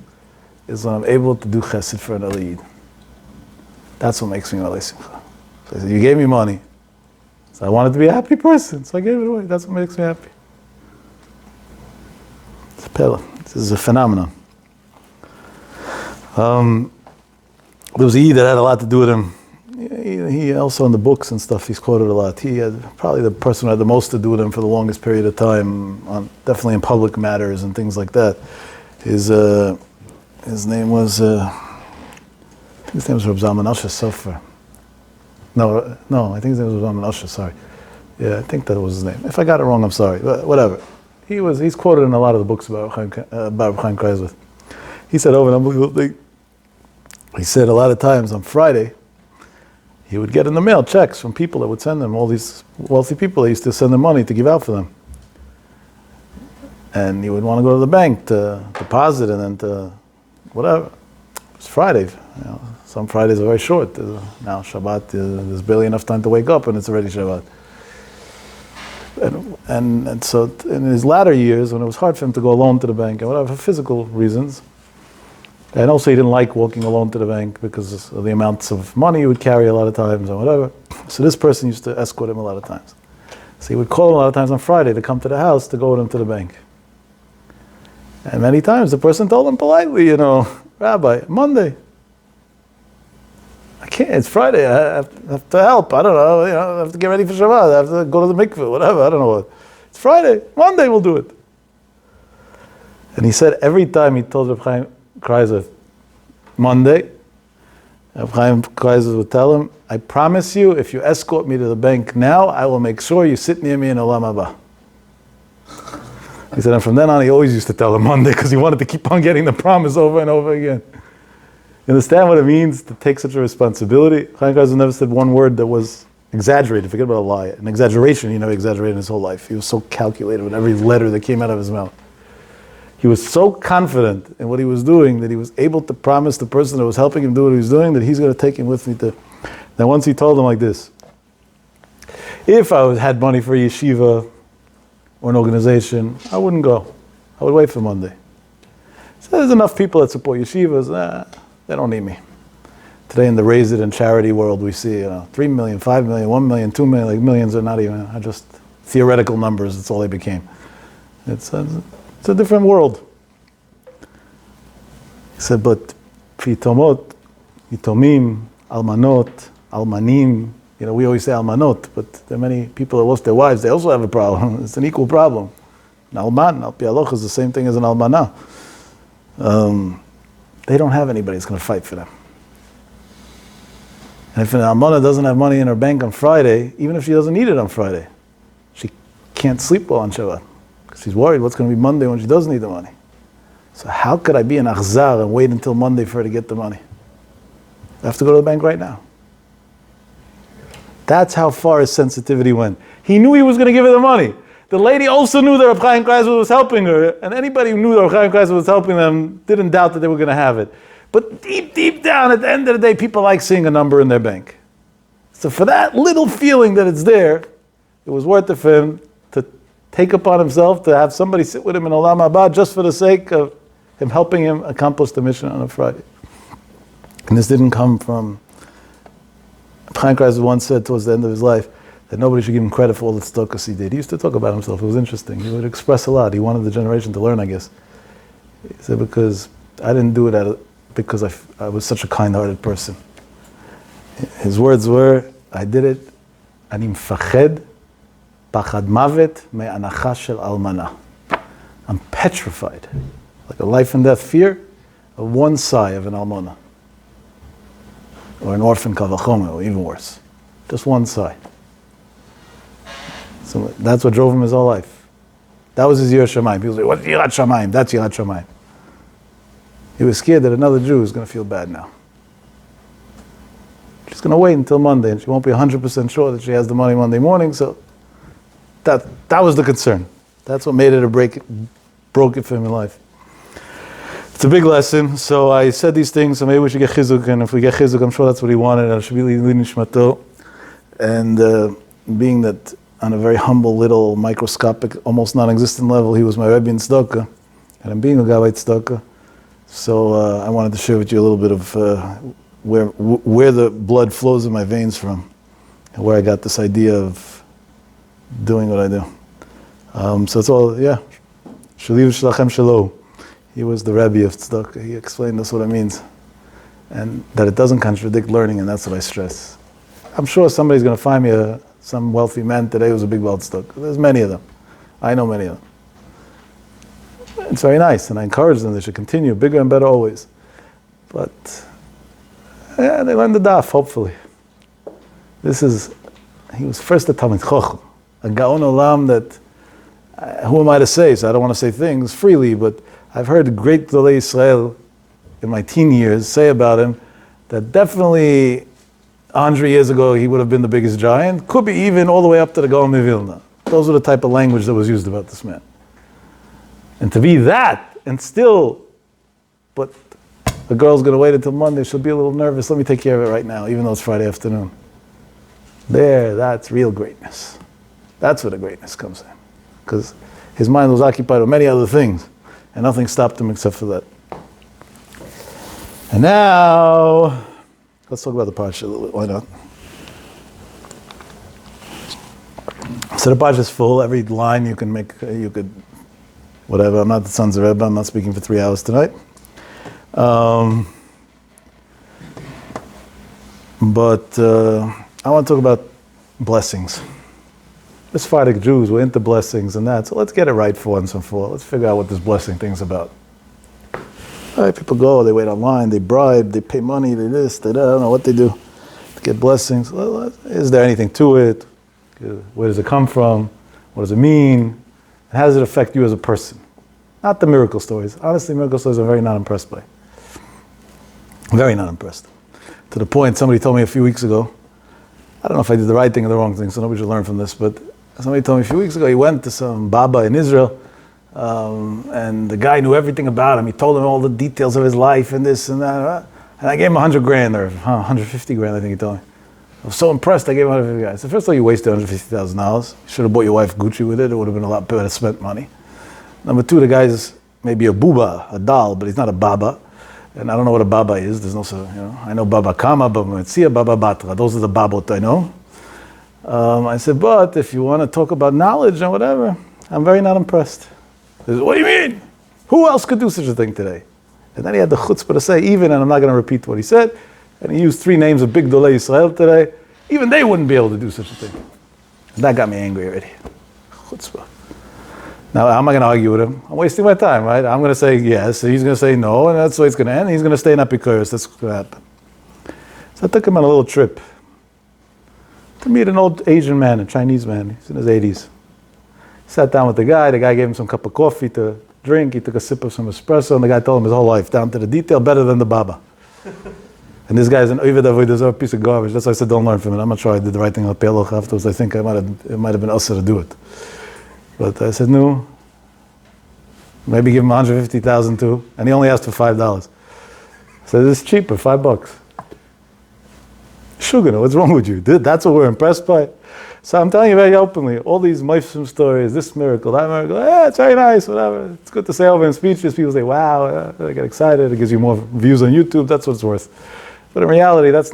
is when I'm able to do chesed for another Yid. That's what makes me malei simcha. So he said, you gave me money, so I wanted to be a happy person, so I gave it away. That's what makes me happy. It's a pella. This is a phenomenon. There was a Yid that had a lot to do with him. He also in the books and stuff, he's quoted a lot. He had probably the person who had the most to do with him for the longest period of time, definitely in public matters and things like that. His name was, I think his name was Reb Zalman Asher Sofer. No, I think his name was Reb Zalman Asher, sorry. Yeah, I think that was his name. If I got it wrong, I'm sorry, but whatever. He's quoted in a lot of the books about Chaim Kreisler. He said over an unbelievable thing. He said a lot of times on Friday, he would get in the mail checks from people that would send them, all these wealthy people, they used to send them money to give out for them. And he would want to go to the bank to deposit and then to whatever. It's Friday. You know, some Fridays are very short. Now Shabbat, there's barely enough time to wake up and it's already Shabbat. And so in his latter years, when it was hard for him to go alone to the bank and whatever, for physical reasons, and also he didn't like walking alone to the bank because of the amounts of money he would carry a lot of times and whatever. So this person used to escort him a lot of times. So he would call him a lot of times on Friday to come to the house to go with him to the bank. And many times the person told him politely, you know, Rabbi, Monday. I can't, it's Friday, I have to help, I don't know, you know, I have to get ready for Shabbat, I have to go to the mikveh, whatever, I don't know what. It's Friday, Monday we'll do it. And he said every time he told Reb Chaim Kreisler, Monday, Reb Chaim Kreisler would tell him, I promise you, if you escort me to the bank now, I will make sure you sit near me in Olam Haba. He said, and from then on, he always used to tell him Monday, because he wanted to keep on getting the promise over and over again. You understand what it means to take such a responsibility? Chaim Kreisler never said one word that was exaggerated. Forget about a lie. An exaggeration, he never exaggerated in his whole life. He was so calculated with every letter that came out of his mouth. He was so confident in what he was doing that he was able to promise the person that was helping him do what he was doing that he's going to take him with me to... Then once he told him like this, if I had money for a yeshiva or an organization, I wouldn't go. I would wait for Monday. So there's enough people that support yeshivas, they don't need me. Today in the Raise It and charity world, we see 3 million, 5 million, 1 million, 2 million, like millions are not even, are just theoretical numbers, that's all they became. It's a different world. He said, but Yitomot, Yitomim, Almanot, Almanim, we always say Almanot, but there are many people that lost their wives, they also have a problem. It's an equal problem. An Alman, Al Pi Halacha, is the same thing as an Almanah. They don't have anybody that's going to fight for them. And if an Almanah doesn't have money in her bank on Friday, even if she doesn't need it on Friday, she can't sleep well on Shabbat. Because she's worried what's going to be Monday when she does need the money. So how could I be an Achzar and wait until Monday for her to get the money? I have to go to the bank right now. That's how far his sensitivity went. He knew he was going to give her the money. The lady also knew that Reb Chaim Kreisler was helping her, and anybody who knew that Reb Chaim Kreisler was helping them didn't doubt that they were going to have it. But deep, deep down, at the end of the day, people like seeing a number in their bank. So for that little feeling that it's there, it was worth it for him to take upon himself to have somebody sit with him in Olam Haba just for the sake of him helping him accomplish the mission on a Friday. And this didn't come from... Chaim Kreisler once said towards the end of his life that nobody should give him credit for all the tzedakahs he did. He used to talk about himself. It was interesting. He would express a lot. He wanted the generation to learn, I guess. He said, because I didn't do it because I was such a kind-hearted person. His words were, I did it, אני מפחד, פחד מוות מהנחה של אלמנה. I'm petrified, like a life and death fear of one sigh of an almana. Or an orphan kavachome, or even worse. Just one sigh. So that's what drove him his whole life. That was his Yirat Shamayim. People say, what's Yirat Shamayim? That's Yirat Shamayim. He was scared that another Jew is going to feel bad now. She's going to wait until Monday, and she won't be 100% sure that she has the money Monday morning, so that was the concern. That's what made it broke it for him in life. It's a big lesson, so I said these things, so maybe we should get chizuk, and if we get chizuk, I'm sure that's what he wanted, and it should be nishmato. And being that on a very humble, little, microscopic, almost non-existent level, he was my Rebbe in tzedakah, and I'm being a Gabbai tzedakah. So I wanted to share with you a little bit of where the blood flows in my veins from, and where I got this idea of doing what I do. So it's all, yeah. Shaliv shlachem shelo. He was the Rebbe of tzedakah. He explained us what it means, and that it doesn't contradict learning, and that's what I stress. I'm sure somebody's going to find me some wealthy man today who's a big Baal tzedakah. There's many of them. I know many of them. It's very nice, and I encourage them. They should continue, bigger and better always. But yeah, they learn the daf, hopefully. He was first a Talmid Chacham, a Gaon Olam that, who am I to say? So I don't want to say things freely, but I've heard great Gdolei Yisrael in my teen years say about him that definitely 100 years ago he would have been the biggest giant, could be even all the way up to the Gaon Vilna. Those were the type of language that was used about this man. And to be that, and still, but the girl's going to wait until Monday, she'll be a little nervous, let me take care of it right now, even though it's Friday afternoon. That's real greatness. That's where the greatness comes in. Because his mind was occupied with many other things, and nothing stopped him except for that. And now, let's talk about the parsha a little bit, why not? So the parsha is full, every line you could, whatever, I'm not the Sons of Rebbe, I'm not speaking for 3 hours tonight. But I want to talk about blessings. The Sephardic Jews were into blessings and that, so let's get it right for once and for all. Let's figure out what this blessing thing's about. All right, people go, they wait online, they bribe, they pay money, they this, they that, I don't know what they do to get blessings. Is there anything to it? Where does it come from? What does it mean? How does it affect you as a person? Not the miracle stories. Honestly, miracle stories I'm very not impressed by. Very not impressed. To the point, somebody told me a few weeks ago, I don't know if I did the right thing or the wrong thing, so nobody should learn from this, but somebody told me a few weeks ago he went to some Baba in Israel, and the guy knew everything about him. He told him all the details of his life and this and that. And I gave him $100,000 or $150,000, I think he told me. I was so impressed, I gave him $150,000. I said, first of all, you wasted $150,000. You should have bought your wife Gucci with it. It would have been a lot better spent money. Number two, the guy's maybe a booba, a doll, but he's not a baba. And I don't know what a Baba is. There's no, I know Baba Kama, Baba Metzia, Baba Batra. Those are the Babot I know. I said, but if you want to talk about knowledge and whatever, I'm very not impressed. He said, what do you mean? Who else could do such a thing today? And then he had the chutzpah to say, even, and I'm not going to repeat what he said, and he used 3 names of big Dolei Israel today, even they wouldn't be able to do such a thing. And that got me angry already. Chutzpah. Now, how am I going to argue with him? I'm wasting my time, right? I'm going to say yes, and he's going to say no, and that's the way it's going to end. He's going to stay in Epicurus. That's what's going to happen. So I took him on a little trip to meet an old Asian man, a Chinese man. He's in his 80s. Sat down with the guy gave him some cup of coffee to drink, he took a sip of some espresso, and the guy told him his whole life, down to the detail, better than the Baba. And this guy's an Ovid Avodah, a piece of garbage. That's why I said, don't learn from it. I'm not sure I did the right thing on Peloch afterwards. I think it might have been us to do it. But I said, no, maybe give him $150,000 too. And he only asked for $5. I said, this is cheaper, $5. Sugar, what's wrong with you? That's what we're impressed by. So I'm telling you very openly, all these Moifsim stories, this miracle, that miracle, it's very nice, whatever. It's good to say over in speeches. People say, wow, they get excited. It gives you more views on YouTube. That's what it's worth. But in reality, that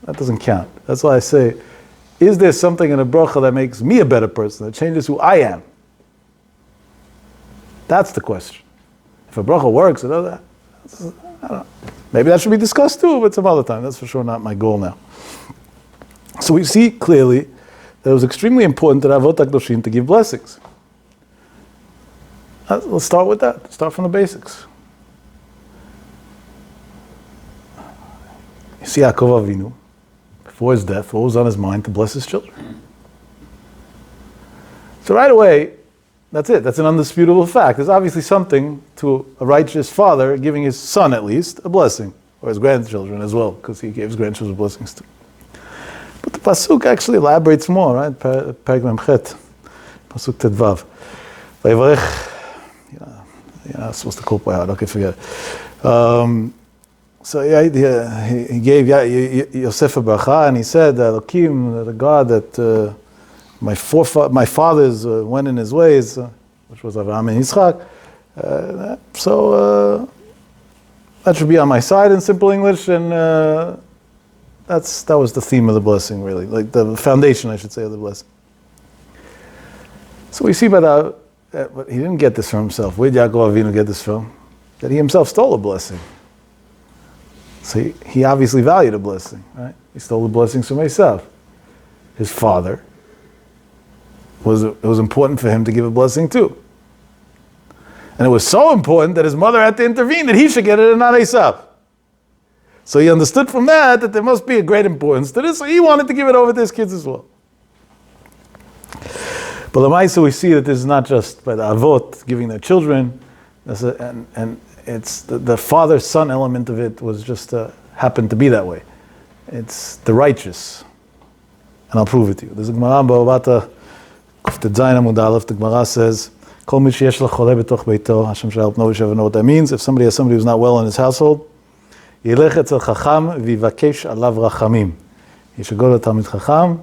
doesn't count. That's why I say, is there something in a bracha that makes me a better person, that changes who I am? That's the question. If a bracha works, I don't know. Maybe that should be discussed too, but some other time. That's for sure not my goal now. So we see clearly that it was extremely important to Avot HaKadoshim to give blessings. Let's start with that. Start from the basics. You see Yaakov Avinu, before his death, what was on his mind? To bless his children. So right away, that's it. That's an undisputable fact. There's obviously something to a righteous father giving his son, at least, a blessing. Or his grandchildren as well, because he gave his grandchildren blessings too. But the Pasuk actually elaborates more, right? Perek Memchet, Pasuk Tedvav. Vayivarech, I'm supposed to quote by heart, okay, forget it. So he gave Yosef a bracha, and he said, Elokim, the God that my fathers went in his ways, which was Avraham and Yitzchak. So that should be on my side in simple English, and that was the theme of the blessing, really, like the foundation, I should say, of the blessing. So we see by that, but he didn't get this from himself. Where did Yaakov Avinu get this from? That he himself stole a blessing. So he obviously valued a blessing, right? He stole the blessings from himself. His father, it was important for him to give a blessing too. And it was so important that his mother had to intervene that he should get it and not Esav. So he understood from that there must be a great importance to this, so he wanted to give it over to his kids as well. But Lamaisa, we see that this is not just by the Avot giving their children, and it's the father-son element of it was just happened to be that way. It's the righteous. And I'll prove it to you. There's a Gemara in Bava Kuftet Zayin Amud Aleph. The Gemara says, Kol mi sheyesh lo choleh betoch beito. Hashem shall help nobody should ever know what that means. If somebody has somebody who's not well in his household, Yilech etzel chacham vivakesh alav rachamim. He should go to the Talmid Chacham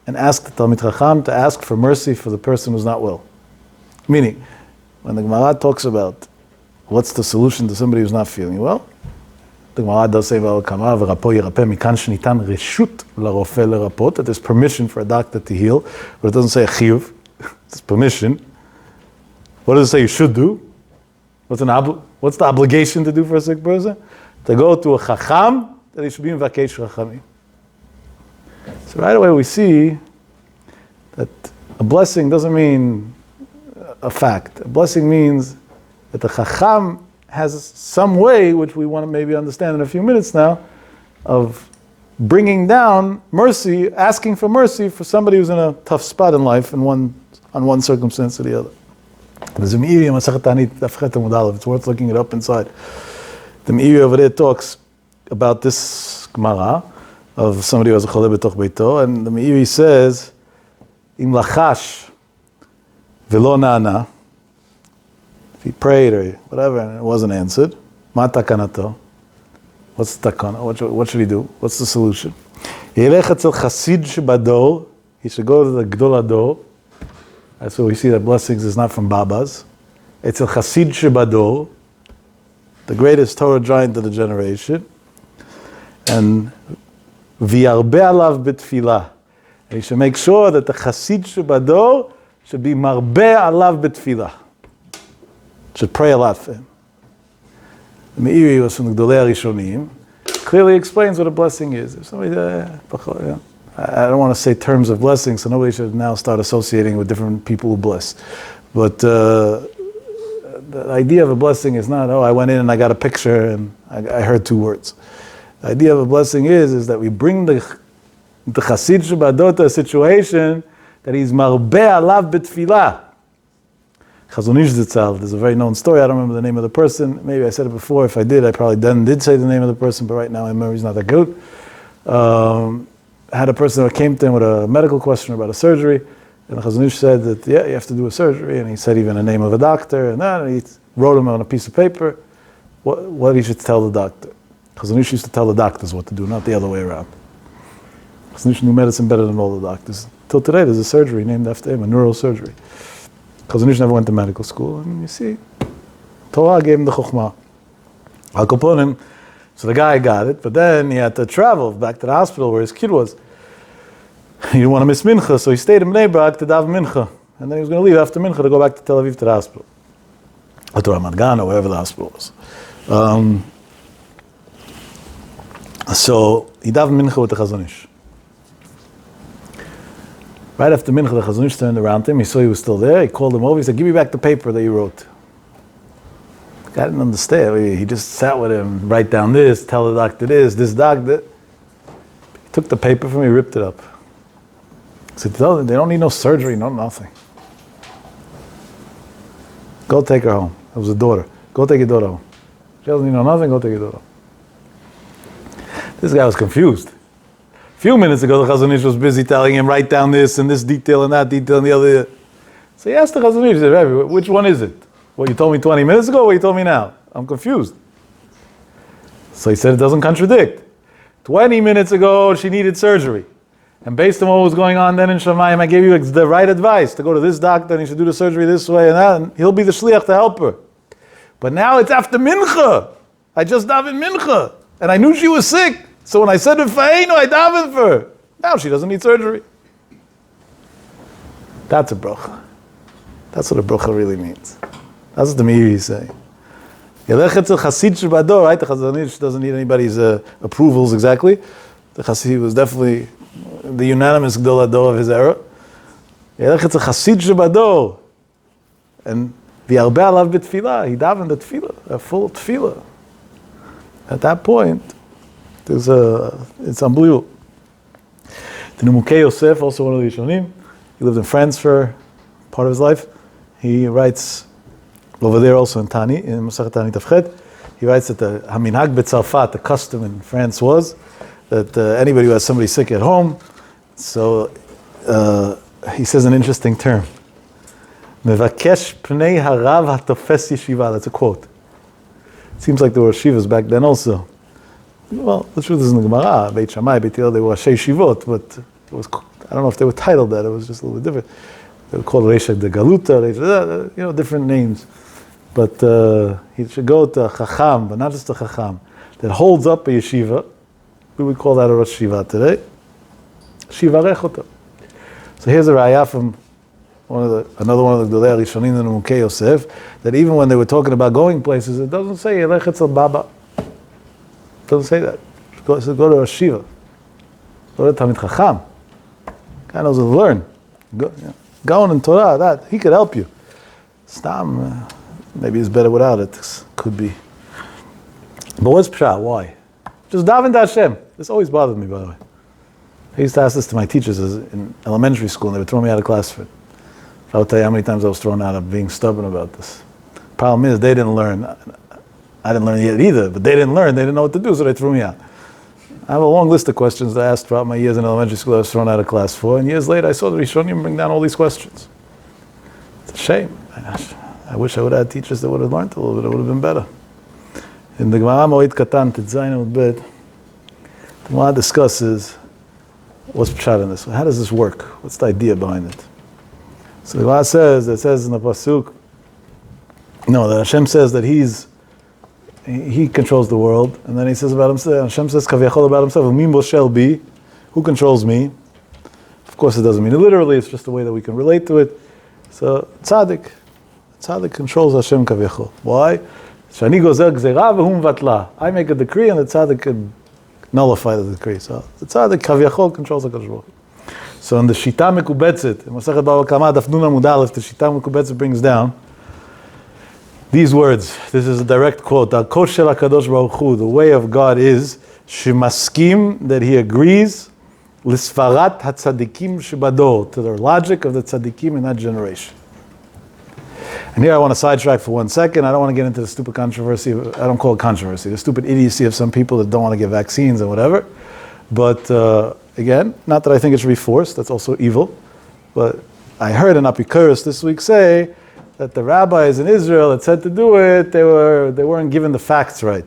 and ask the Talmid Chacham to ask for mercy for the person who's not well. Meaning, when the Gemara talks about what's the solution to somebody who's not feeling well, the Gemara does say that there's permission for a doctor to heal, but it doesn't say a chiyuv. It's permission. What does it say you should do? What's the obligation to do for a sick person? To go to a chacham, that he should be in vakesh chachamim. So right away we see that a blessing doesn't mean a fact. A blessing means that the chacham has some way, which we want to maybe understand in a few minutes now, of bringing down mercy, asking for mercy for somebody who's in a tough spot in life on one circumstance or the other. There's a Meiri in Masechet Ta'anit, Daf Chet Amud Aleph. It's worth looking it up inside. The Meiri over there talks about this Gemara of somebody who has a choleh betoch beito, and the Meiri says, Im lachash v'lo na'ana, if he prayed or whatever and it wasn't answered, ma takanato? What's the takana? What should he do? What's the solution? Yelech etzel chasid shebador, he should go to the Gdol Hador. That's where we see that blessings is not from Babas. Etzel chasid shebador, the greatest Torah giant of the generation, and v'yarbe alav b'tfilah. And you should make sure that the Chassid Shebador should be marbe alav b'tfilah. Should pray a lot for him. The Meiri was from the Gdolei HaRishonim. Clearly explains what a blessing is. If somebody, I don't want to say terms of blessing, so nobody should now start associating with different people who bless. But the idea of a blessing is not, I went in and I got a picture and I heard 2 words. The idea of a blessing is that we bring the Chassid Shebador to a situation that he's marbe alav b'tfilah. Chazon Ish Zitzal, there's a very known story, I don't remember the name of the person, maybe I said it before, if I did, I probably then did say the name of the person, but right now my memory's not that good. I had a person that came to him with a medical question about a surgery, and the Chazon Ish said that, you have to do a surgery, and he said even the name of a doctor, and he wrote him on a piece of paper what he should tell the doctor. Chazon Ish used to tell the doctors what to do, not the other way around. Chazon Ish knew medicine better than all the doctors. Till today, there's a surgery named after him, a neurosurgery. Chazon Ish never went to medical school, and you see, Torah gave him the chokhmah. Al Kaponim, so the guy got it, but then he had to travel back to the hospital where his kid was. He didn't want to miss mincha, so he stayed in Bnei Brak to daven mincha, and then he was going to leave after mincha to go back to Tel Aviv to the hospital, or to Ramat Gan, or wherever the hospital was. So he davened mincha with the Chazon Ish. Right after mincha, the Chazon Ish turned around to him. He saw he was still there. He called him over. He said, "Give me back the paper that you wrote." The guy didn't understand. He just sat with him, write down this, tell the doctor this doctor. He took the paper from me, ripped it up. He said, "Tell them they don't need no surgery, no nothing. Go take her home." It was a daughter. Go take your daughter home. She doesn't need no nothing. Go take your daughter home. This guy was confused. A few minutes ago, the Chazon Ish was busy telling him, write down this and this detail and that detail and the other. So he asked the Chazon Ish, he said, "Rabbi, which one is it? What you told me 20 minutes ago or what you told me now? I'm confused." So he said, it doesn't contradict. 20 minutes ago, she needed surgery. And based on what was going on then in Shamayim, I gave you the right advice to go to this doctor and you should do the surgery this way and that, and he'll be the shliach to help her. But now it's after mincha. I just davened mincha. And I knew she was sick. So when I said Rifa'einu, I davened for her. Now she doesn't need surgery. That's a bracha. That's what a bracha really means. That's what the Meiri is saying. Yelech etzel Chassid Shebador, right? The Chazon Ish doesn't need anybody's approvals exactly. The Chassid was definitely the unanimous Gdol Hador of his era. Yelech etzel Chassid Shebador. And v'yarbe alav b'tfilah. He davened a tfilah, a full tfilah. At that point, it's unbelievable. The Nimukei Yosef, also one of the Rishonim, he lived in France for part of his life. He writes over there also in Tani, in Masachet Tani Tafchet, he writes that the Haminhag b'Tzarfat, the custom in France was that anybody who has somebody sick at home, so he says an interesting term. Mevakesh pnei harav hatofes yeshiva. That's a quote. Seems like there were shivas back then also. Well, the truth is in the Gemara, Beit Shammai, Beit Hillel, they were Shei Shivot, but it was, I don't know if they were titled that, it was just a little bit different. They were called Reisha de Galuta, different names. But he should go to a Chacham, but not just a Chacham, that holds up a yeshiva. We would call that a Rosh Shiva today. Shivarech oto. So here's a raya from another one of the Gdolei HaRishonim, the Nimukei Yosef, that even when they were talking about going places, it doesn't say Yelech etzel Baba. It doesn't say that. It says go to a Shiva. Go to Talmid Chacham. Guy knows how to learn. Gaon in Torah, that, he could help you. Stam, maybe it's better without it. Could be. But what's Pshat? Why? Just daven to Hashem. This always bothered me, by the way. I used to ask this to my teachers in elementary school, and they would throw me out of class for it. I'll tell you how many times I was thrown out of being stubborn about this. Problem is, they didn't learn. I didn't learn yet either, but they didn't learn. They didn't know what to do, so they threw me out. I have a long list of questions that I asked throughout my years in elementary school I was thrown out of class for, and years later I saw the Rishonim bring down all these questions. It's a shame. I wish I would have had teachers that would have learned a little bit. It would have been better. In the Gemara Moed Katan, Tetzayin Amud Bet, the Gemara discusses what's Pshat in this. How does this work? What's the idea behind it? So the Gemara says in the Pasuk, that Hashem says that He's he controls the world. And then he says about himself, Hashem says, Kaviyachol about himself, Umi Moshel bi, who controls me? Of course, it doesn't mean it literally, it's just a way that we can relate to it. So, tzaddik controls Hashem Kaviyachol. Why? Shani gozer gzera v'hum vatla. I make a decree and the tzaddik can nullify the decree. So, the tzaddik Kaviyachol controls HaKadosh Baruch Hu. So in the Shita Mekubetzet, in Masechet Bava Kama, Daf Nun Amud Aleph, the Shita Mekubetzet brings down these words. This is a direct quote. Al-Kosh Shel HaKadosh Baruch Hu, the way of God is, Shemaskim, that he agrees, L'sfarat HaTzadikim Shebador, to the logic of the tzadikim in that generation. And here I want to sidetrack for 1 second. I don't want to get into the stupid controversy, I don't call it controversy, the stupid idiocy of some people that don't want to get vaccines and whatever. But again, not that I think it should be forced, that's also evil. But I heard an Apikuros this week say that the rabbis in Israel that said to do it, they weren't given the facts right.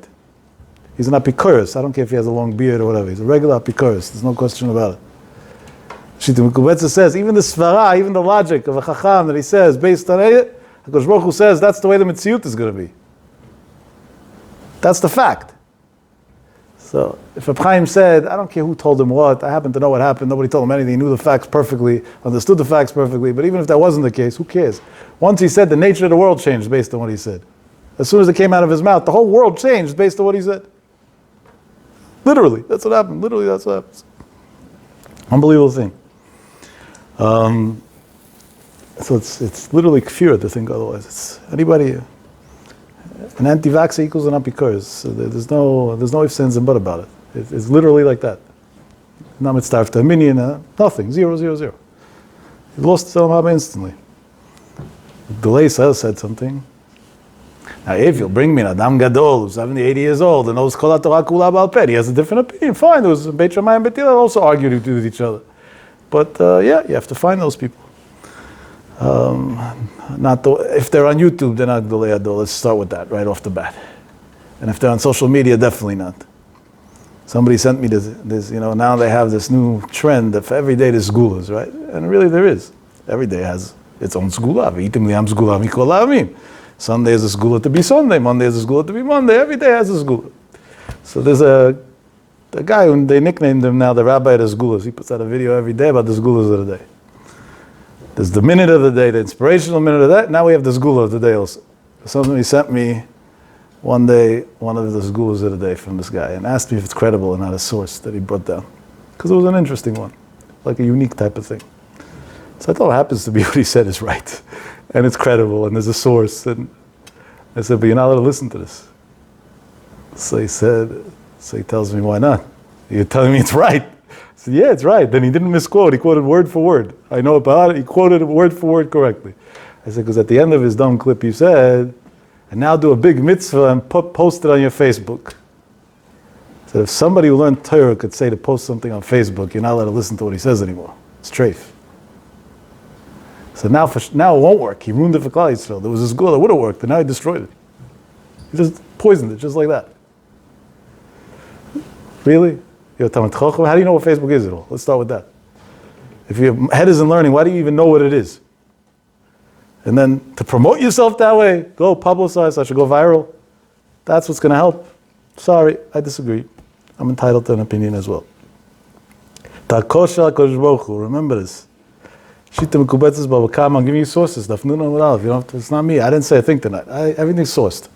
He's an Apikuros. I don't care if he has a long beard or whatever. He's a regular Apikuros. There's no question about it. Shita Mekubetzet says, even the svara, even the logic of a chacham that he says, based on it, HaKadosh Baruch Hu says that's the way the Metziut is going to be. That's the fact. So, if Reb Chaim said, I don't care who told him what, I happen to know what happened, nobody told him anything, he knew the facts perfectly, understood the facts perfectly, but even if that wasn't the case, who cares? Once he said, the nature of the world changed based on what he said. As soon as it came out of his mouth, the whole world changed based on what he said. Literally, that's what happened. Literally, that's what happens. Unbelievable thing. So it's literally kfir to think otherwise. It's anybody... An anti-vaxxer equals an apikuros. So there's no ifs, ands, and buts about it. It's literally like that. Not mitzvah to a minion, nothing, 0, 0, 0. He lost Tzelem Haba instantly. Delay said something. Now, if you'll bring me an Adam Gadol who's 70, 80 years old and knows Kol HaTorah Kula Ba'al Peh, he has a different opinion. Fine, there was Beit Shammai and Beit Hillel also argued with each other. But yeah, you have to find those people. If they're on YouTube, they're not Gdolei Hador. Let's start with that right off the bat. And if they're on social media, definitely not. Somebody sent me this, now they have this new trend that for every day there's gulas, right? And really there is. Every day has its own segula. V'itim li'am segula mikol ha'amim. Sunday is a segula to be Sunday. Monday is a segula to be Monday. Every day has a segula. So there's a guy who they nicknamed him now the rabbi of the segulas. He puts out a video every day about the segulas of the day. There's the minute of the day, the inspirational minute of that. Now we have the segula of the day also. Somebody sent me one day one of the segulas of the day from this guy and asked me if it's credible and not a source that he brought down. Because it was an interesting one, like a unique type of thing. So I thought it happens to be what he said is right. And it's credible and there's a source. And I said, but you're not allowed to listen to this. So he tells me, why not? You're telling me it's right. I said, yeah, it's right. Then he didn't misquote. He quoted word for word. I know about it. He quoted it word for word correctly. I said, because at the end of his dumb clip, he said, and now do a big mitzvah and post it on your Facebook. I said, if somebody who learned Torah could say to post something on Facebook, you're not allowed to listen to what he says anymore. It's treif. So now it won't work. He ruined it for Klal Yisrael. There was this goal that would have worked, and now he destroyed it. He just poisoned it, just like that. Really? You're Talmid Chacham? How do you know what Facebook is at all? Let's start with that. If your head isn't learning, why do you even know what it is? And then to promote yourself that way, go publicize, I should go viral. That's what's going to help. Sorry, I disagree. I'm entitled to an opinion as well. Remember this. Shita Mekubetzes Bava Kama. I'm giving you sources. It's not me. I didn't say a thing tonight. Everything's sourced.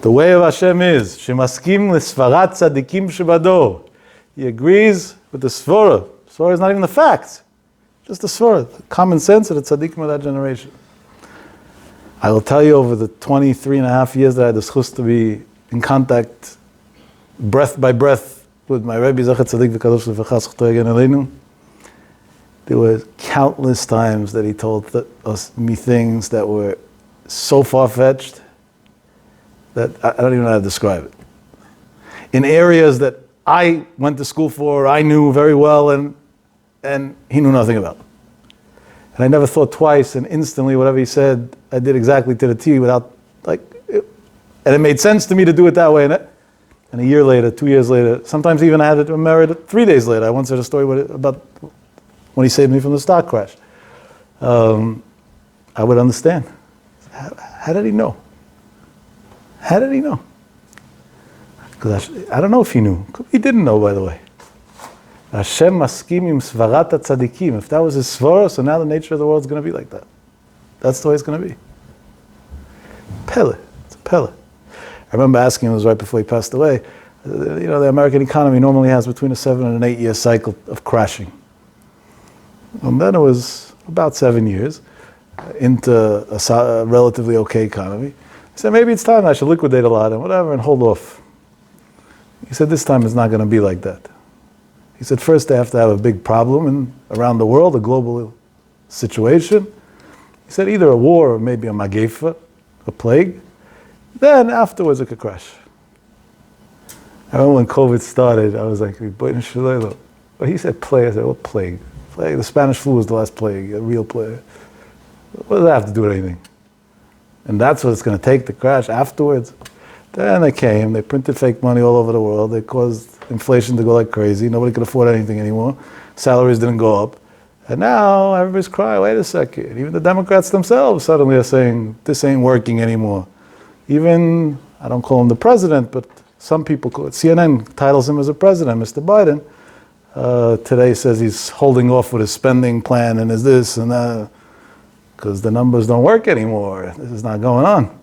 The way of Hashem is Shemaskim L'Sfarat Tzadikim Shebador. He agrees with the Svara. Svara is not even the facts. Just the Svara. The common sense of the Tzadikim of that generation. I will tell you over the 23 and a half years that I had the schus to be in contact, breath by breath, with my Rebbe Zachat Tzadik V'Kadosh L'Vachas Yagen Aleinu. There were countless times that he told me things that were so far-fetched that I don't even know how to describe it. In areas that I went to school for, I knew very well, and he knew nothing about. And I never thought twice, and instantly whatever he said, I did exactly to the T without, and it made sense to me to do it that way. And a year later, 2 years later, sometimes even I had it married 3 days later. I once heard a story about when he saved me from the stock crash. I would understand. How did he know? How did he know? Because I don't know if he knew. He didn't know, by the way. Hashem maskim im svarat tzadikim. If that was his svara, so now the nature of the world is going to be like that. That's the way it's going to be. Pele. It's a pele. I remember asking him, it was right before he passed away, the American economy normally has between a 7 and an 8 year cycle of crashing. And then it was about 7 years into a relatively okay economy. He said, maybe it's time I should liquidate a lot and whatever and hold off. He said, this time it's not going to be like that. He said, first they have to have a big problem around the world, a global situation. He said, either a war or maybe a magefa, a plague. Then afterwards it could crash. I remember when COVID started, I was like, well, he said plague. I said, what plague? Plague. The Spanish flu was the last plague, a real plague. What does that have to do with anything? And that's what it's going to take to crash afterwards. Then they came, they printed fake money all over the world, they caused inflation to go like crazy, nobody could afford anything anymore, salaries didn't go up, and now everybody's crying, wait a second, even the Democrats themselves suddenly are saying, this ain't working anymore. Even, I don't call him the president, but some people call it, CNN titles him as a president, Mr. Biden, today says he's holding off with his spending plan and is this and that, because the numbers don't work anymore, this is not going on.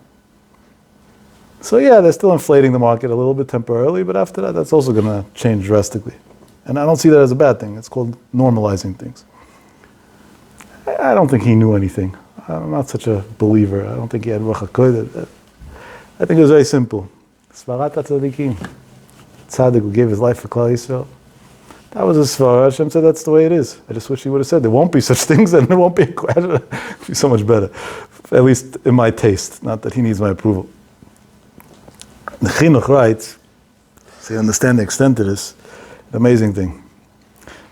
So yeah, they're still inflating the market a little bit temporarily, but after that, that's also going to change drastically. And I don't see that as a bad thing. It's called normalizing things. I don't think he knew anything. I'm not such a believer. I don't think he had Ruach HaKodesh. I think it was very simple. Svarat HaTzadikim. Tzaddik who gave his life for Klal Yisrael. That was his svara. Hashem said that's the way it is. I just wish he would have said there won't be such things and there won't be a crash. It would be so much better. At least in my taste. Not that he needs my approval. The Chinuch writes, so you understand the extent of this, the amazing thing.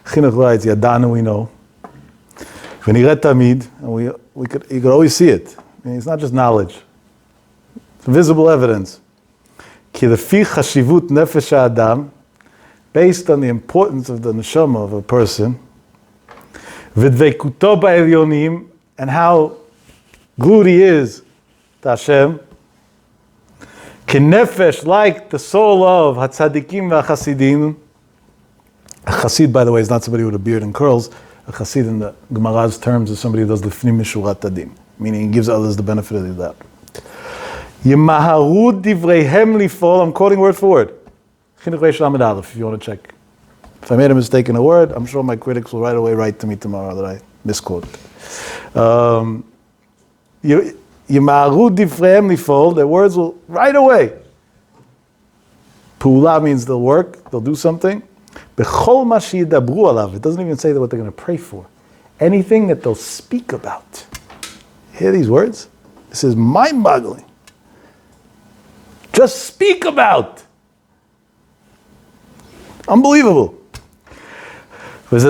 Chinuch writes, Yadanu we know. When he read Tamid, and you could always see it. I mean, it's not just knowledge. It's visible evidence. Ki lefi chashivut nefesh ha'adam, based on the importance of the neshama of a person, v'dveikuto ba'elyonim, and how glued he is to Hashem, Kinefesh, like the soul of Hatzadikim v'Chasidim. A Chasid, by the way, is not somebody with a beard and curls. A Chasid in the Gemara's terms is somebody who does Lifnim Mishurat Adim, meaning he gives others the benefit of the doubt. Yemaharu divreihem lifol, I'm quoting word for word. Chinuch Reish Lamed Aleph, if you want to check. If I made a mistake in a word, I'm sure my critics will right away write to me tomorrow that I misquoted. Yemaharu divreihem lifol, their words will right away. Pu'ula means they'll work, they'll do something. Bechol ma sheyidabru alav, it doesn't even say what they're going to pray for. Anything that they'll speak about. Hear these words? This is mind-boggling. Just speak about. Unbelievable. And this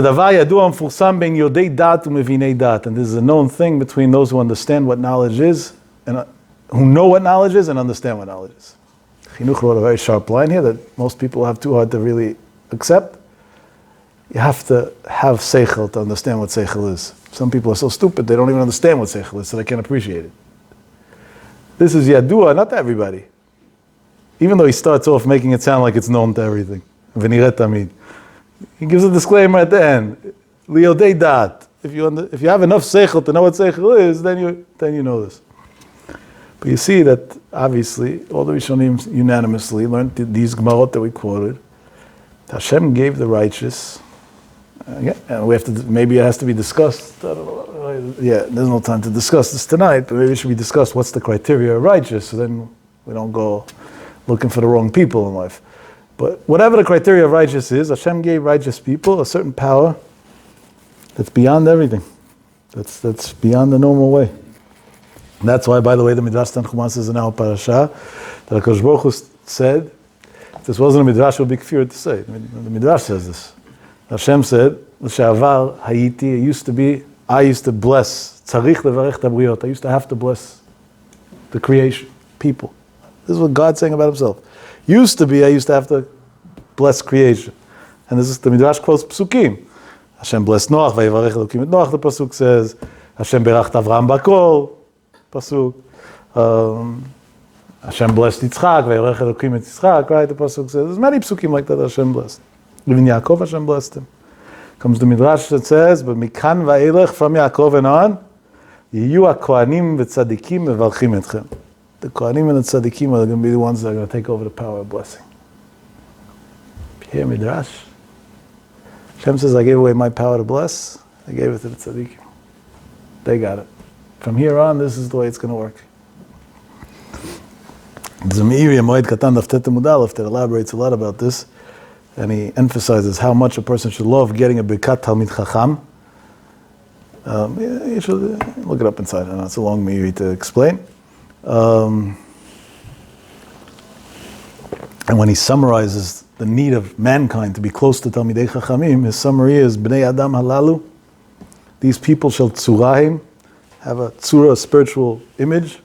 is a known thing between those who understand what knowledge is, and who know what knowledge is and understand what knowledge is. Chinuch wrote a very sharp line here that most people have too hard to really accept. You have to have seichel to understand what seichel is. Some people are so stupid they don't even understand what seichel is, so they can't appreciate it. This is yadua, not to everybody. Even though he starts off making it sound like it's known to everything. V'niret tamid. He gives a disclaimer at the end. Liodei dat. If you have enough seichel to know what seichel is, then you know this. But you see that obviously all the Rishonim unanimously learned these Gemarot that we quoted. Hashem gave the righteous. And we have to. Maybe it has to be discussed. I don't know. Yeah, there's no time to discuss this tonight. But maybe it should be discussed. What's the criteria of righteous? So then we don't go looking for the wrong people in life. But whatever the criteria of righteous is, Hashem gave righteous people a certain power that's beyond everything. That's beyond the normal way. And that's why, by the way, the Midrash Tanchuma says in our parasha that HaKadosh Baruch Hu said, if this wasn't a Midrash, it would be kfir to say. The Midrash says this. Hashem said, L'shavar hayiti, I used to bless, tzarich levarech tabriot, I used to have to bless the creation, people. This is what God's saying about himself. Used to be, I used to have to bless creation. And this is, the Midrash quotes Psukim. Hashem blessed Noach, vayivarech Elokim et Noach, the Pasuk says, Hashem beracht Avraham bakol, Pasuk. Hashem blessed Yitzchak, Ve'yorech Elokim et Yitzchak, right? The Pasuk says, there's many psukim like that Hashem blessed. Even Yaakov, Hashem blessed him. Comes the Midrash that says, but Mikan Va'elech, from Yaakov and on, Yiyu HaKohanim v'tzadikim mevalchim etchem. The Kohanim and the Tzadikim are going to be the ones that are going to take over the power of blessing. Hear Midrash? Hashem says, I gave away my power to bless. I gave it to the Tzadikim. They got it. From here on, this is the way it's going to work. There's a Meiri, Moed Katan Daf Tet Amud Aleph, that elaborates a lot about this, and he emphasizes how much a person should love getting a Birkat Talmid Chacham. You should look it up inside. I know it's a long Meiri to explain. And when he summarizes the need of mankind to be close to Talmidei Chachamim, his summary is, Bnei Adam Halalu, these people shall tzurahim, have a tzura, a spiritual image,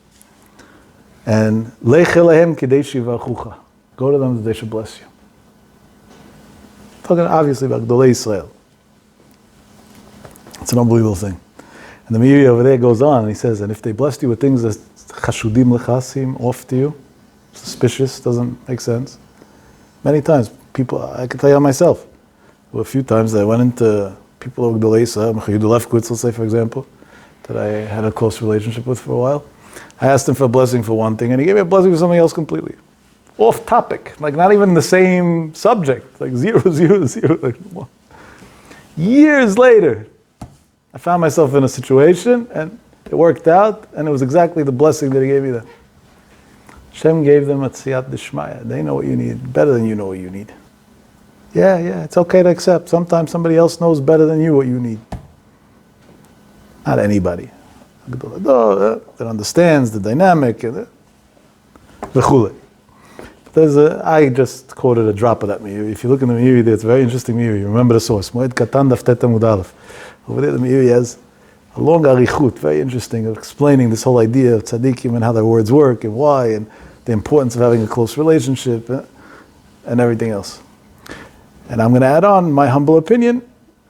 and lech elehem kidei shivachucha, go to them that they should bless you. Talking obviously about Gdolei Israel. It's an unbelievable thing. And the Meiri over there goes on and he says, and if they blessed you with things that chashudim lechasim, off to you, suspicious, doesn't make sense. Many times, people, I can tell you myself, a few times that I went into people of Gdolei Israel, Mechayidu Lefkowitz, let's say for example, that I had a close relationship with for a while. I asked him for a blessing for one thing, and he gave me a blessing for something else completely. Off topic, like not even the same subject, like 0, 0, 0. Like, years later, I found myself in a situation, and it worked out, and it was exactly the blessing that he gave me then. Hashem gave them a tziyat d'shmaya. They know what you need, better than you know what you need. Yeah, it's okay to accept. Sometimes somebody else knows better than you what you need. Not anybody. That understands the dynamic. I just quoted a drop of that Meiri. If you look in the Meiri there, it's a very interesting Meiri. Remember the source. Moed Katan Daf Tet Amud Aleph. Over there the Meiri has a long arichut, very interesting, of explaining this whole idea of tzaddikim and how their words work and why, and the importance of having a close relationship and everything else. And I'm going to add on my humble opinion,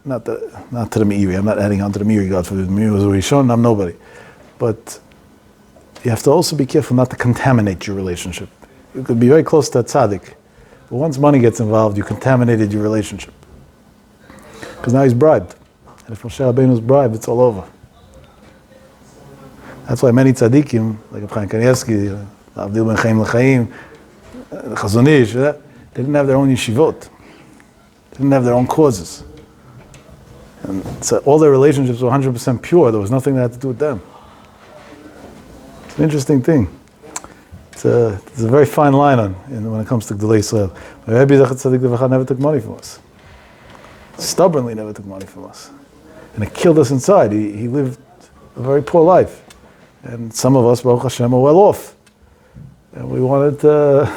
not to the Meiri. I'm not adding on to the Meiri, God forbid. The Meiri was already shown, I'm nobody. But you have to also be careful not to contaminate your relationship. You could be very close to a tzaddik, but once money gets involved, you contaminated your relationship. Because now he's bribed. And if Moshe Rabbeinu is bribed, it's all over. That's why many tzaddikim, like Chaim Kanievsky, Avdil Ben Chaim L'Chaim, Chazon Ish, they didn't have their own yeshivot. They didn't have their own causes. And so all their relationships were 100% pure. There was nothing that had to do with them. It's an interesting thing. It's a very fine line when it comes to Gdolei Israel. Rabbi Zachat Tzaddik Levacha never took money from us. Stubbornly never took money from us. And it killed us inside. He lived a very poor life. And some of us, Baruch Hashem, are well off. And we wanted to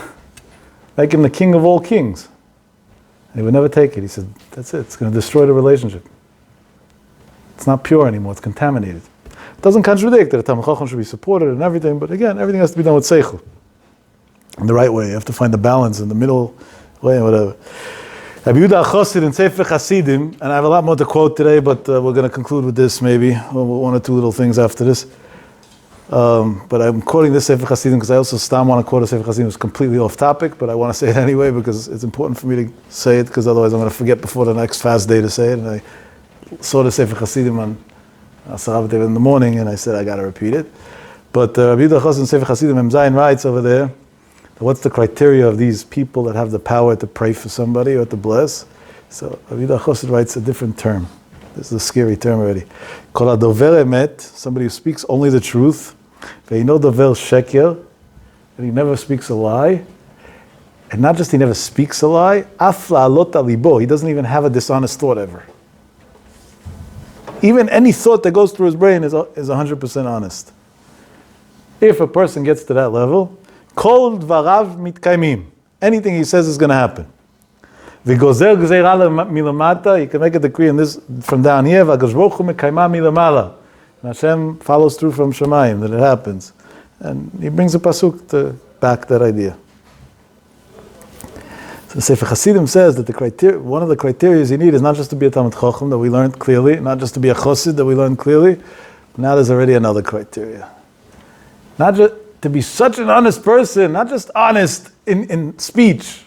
make him the king of all kings. And he would never take it. He said, that's it. It's going to destroy the relationship. It's not pure anymore. It's contaminated. It doesn't contradict that a Talmid Chacham should be supported and everything, but again, everything has to be done with seichel. In the right way. You have to find the balance in the middle way, whatever. Rabbi Yehuda HaChassid in Sefer Chasidim, and I have a lot more to quote today, but we're going to conclude with this maybe, one or two little things after this. But I'm quoting this Sefer Chasidim because I also want to quote a Sefer Chasidim that's completely off topic, but I want to say it anyway because it's important for me to say it, because otherwise I'm going to forget before the next fast day to say it. And I saw the Sefer Chasidim on Asarav in the morning, and I said I got to repeat it. But Rabbi Yehuda HaChassid in Sefer Chasidim, Mem Zayin writes over there, what's the criteria of these people that have the power to pray for somebody or to bless? So Rabbi Yehuda HaChassid writes a different term. This is a scary term already. Kol hadover emet, somebody who speaks only the truth. Ve'ino dover sheker, and he never speaks a lie. And not just he never speaks a lie, af la'alot al libo, he doesn't even have a dishonest thought ever. Even any thought that goes through his brain is 100% honest. If a person gets to that level, kol dvarav mitkaimim, anything he says is going to happen. V'gozer gzeira milamata, you can make a decree in this from down here. V'akadosh baruch hu mekaima milamala, and Hashem follows through from Shemayim that it happens, and he brings a pasuk to back that idea. So Sefer Chasidim says that one of the criteria you need is not just to be a Talmid Chacham that we learned clearly, not just to be a Chassid that we learned clearly, but now there's already another criteria. Not just to be such an honest person, not just honest in speech,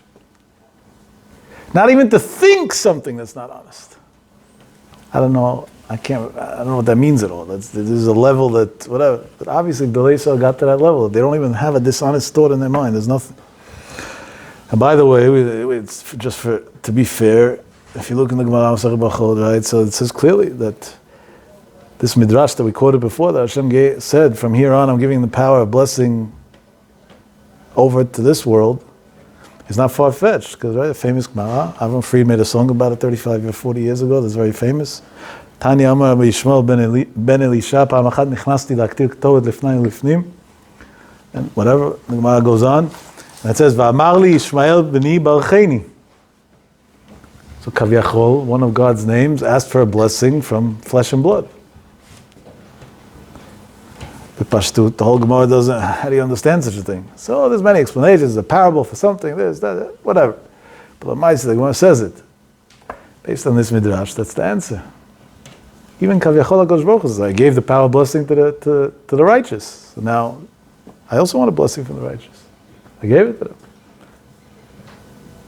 not even to think something that's not honest. I don't know. I don't know what that means at all. There's a level that, whatever. But obviously, B'nai Yisrael got to that level. They don't even have a dishonest thought in their mind. There's nothing. And by the way, it's just to be fair, if you look in the Gemara, right, so it says clearly that this midrash that we quoted before, that Hashem said, from here on, I'm giving the power of blessing over to this world, is not far-fetched, because, right, a famous Gemara, Avram Fried made a song about it 35 or 40 years ago, that's very famous. Tanya Amar Rabbi Yishmael ben Elisha, Pa'am Achad Nichnasti Laktir K'tovet Lifnai Ulifnim, and whatever, the Gemara goes on, and it says, Va'amar li Yishmael b'ni barcheni. So Kavyachol, one of God's names, asked for a blessing from flesh and blood. The Pashtut, the whole Gemara doesn't, how do you understand such a thing? So there's many explanations, a parable for something, this, that, whatever. But the Gemara says it. Based on this midrash, that's the answer. Even Kavyachol HaKadosh Baruch Hu says, I gave the power of blessing to the righteous. So now, I also want a blessing from the righteous. I gave it to them.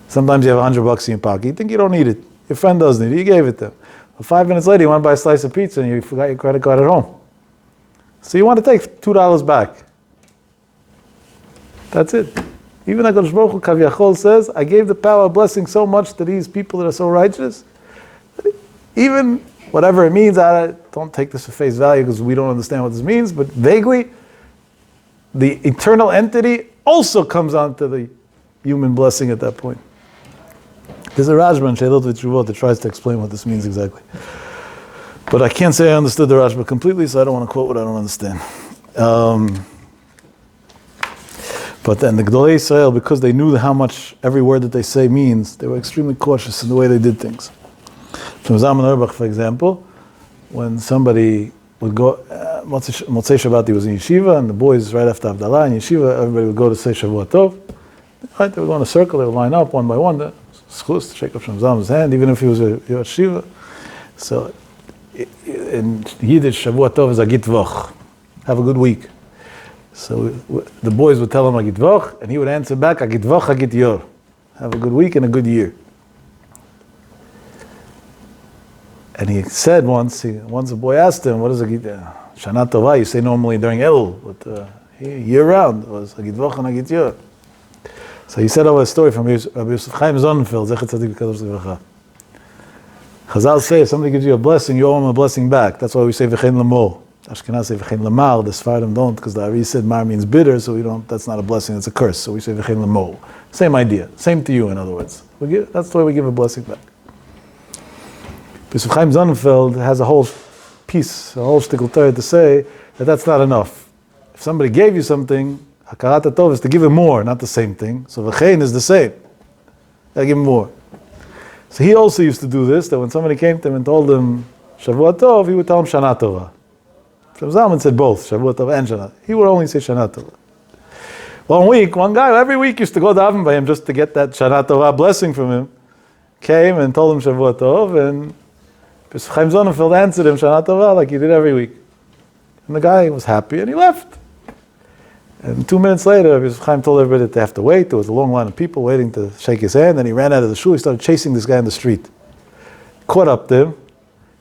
Sometimes you have $100 in your pocket, you think you don't need it. Your friend doesn't need it, you gave it to them. But 5 minutes later, you want to buy a slice of pizza and you forgot your credit card at home. So you want to take $2 back. That's it. Even HaKadosh Baruch Hu Kavyachol says, I gave the power of blessing so much to these people that are so righteous. Even whatever it means, I don't take this for face value because we don't understand what this means, but vaguely, the eternal entity also comes onto the human blessing at that point. There's a Rashba in Sheilot V'Tshuvot that tries to explain what this means exactly. But I can't say I understood the Rashba completely, so I don't want to quote what I don't understand. But then the Gdolei Yisrael, because they knew how much every word that they say means, they were extremely cautious in the way they did things. From Zalman Auerbach, for example, when somebody would go, Motzei Shabbat, he was in yeshiva, and the boys right after Havdalah in yeshiva, everybody would go to say Shavua Tov. Right, they would go in a circle, they would line up one by one, the schus to shake up Shem Zalman's hand, even if he was a yeshiva. So in Yiddish, Shavua Tov is Agit Voch. Have a good week. So the boys would tell him Agit Voch, and he would answer back Agit Voch, Agit Yor. Have a good week and a good year. And he said once a boy asked him, what is Agit Shana Tova? You say normally during Elul, but year round it was Agit Voch and Agit Yor. So he said over a story from Rabbi Yosef Chaim Sonnenfeld, Zecher Tzadik V'Kadosh Livracha. Chazal say if somebody gives you a blessing, you owe him a blessing back. That's why we say V'chein Lamor. Ashkenaz say V'chein Lamar. The Sfardim don't, because the Ari said Mar means bitter, so we don't. That's not a blessing; it's a curse. So we say V'chein Lamor. Same idea, same to you. In other words, that's the way we give a blessing back. Yosef Chaim Sonnenfeld has a whole piece, a whole shtickle Torah to say that that's not enough. If somebody gave you something, Hakarat HaTov is to give him more, not the same thing. So V'chein is the same. I give him more. So he also used to do this, that when somebody came to him and told him Shavua Tov, he would tell him Shana Tova. Rav Zalman said both, Shavua Tov and Shana. He would only say Shana Tova. One guy every week used to go daven by him just to get that Shana Tova blessing from him. Came and told him Shavua Tov, and Chaim Sonnenfeld answered him Shana Tova like he did every week. And the guy was happy and he left. And 2 minutes later, Chaim told everybody that they have to wait. There was a long line of people waiting to shake his hand, and he ran out of the shul. He started chasing this guy in the street. Caught up to him,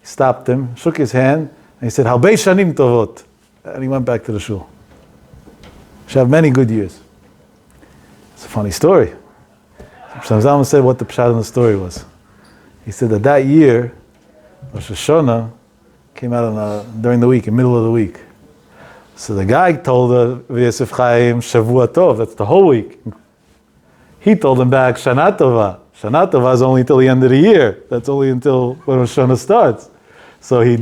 he stopped him, shook his hand, and he said, Halbei shanim tovot. And he went back to the shul. Should have many good years. It's a funny story. Rav Zalman said what the pshat in the story was. He said that year, Rosh Hashanah came out during the week, in the middle of the week. So the guy told Yosef Chaim Shavua Tov, that's the whole week. He told him back Shana Tova. Shana Tova is only until the end of the year. That's only until when Rosh Hashanah starts. So he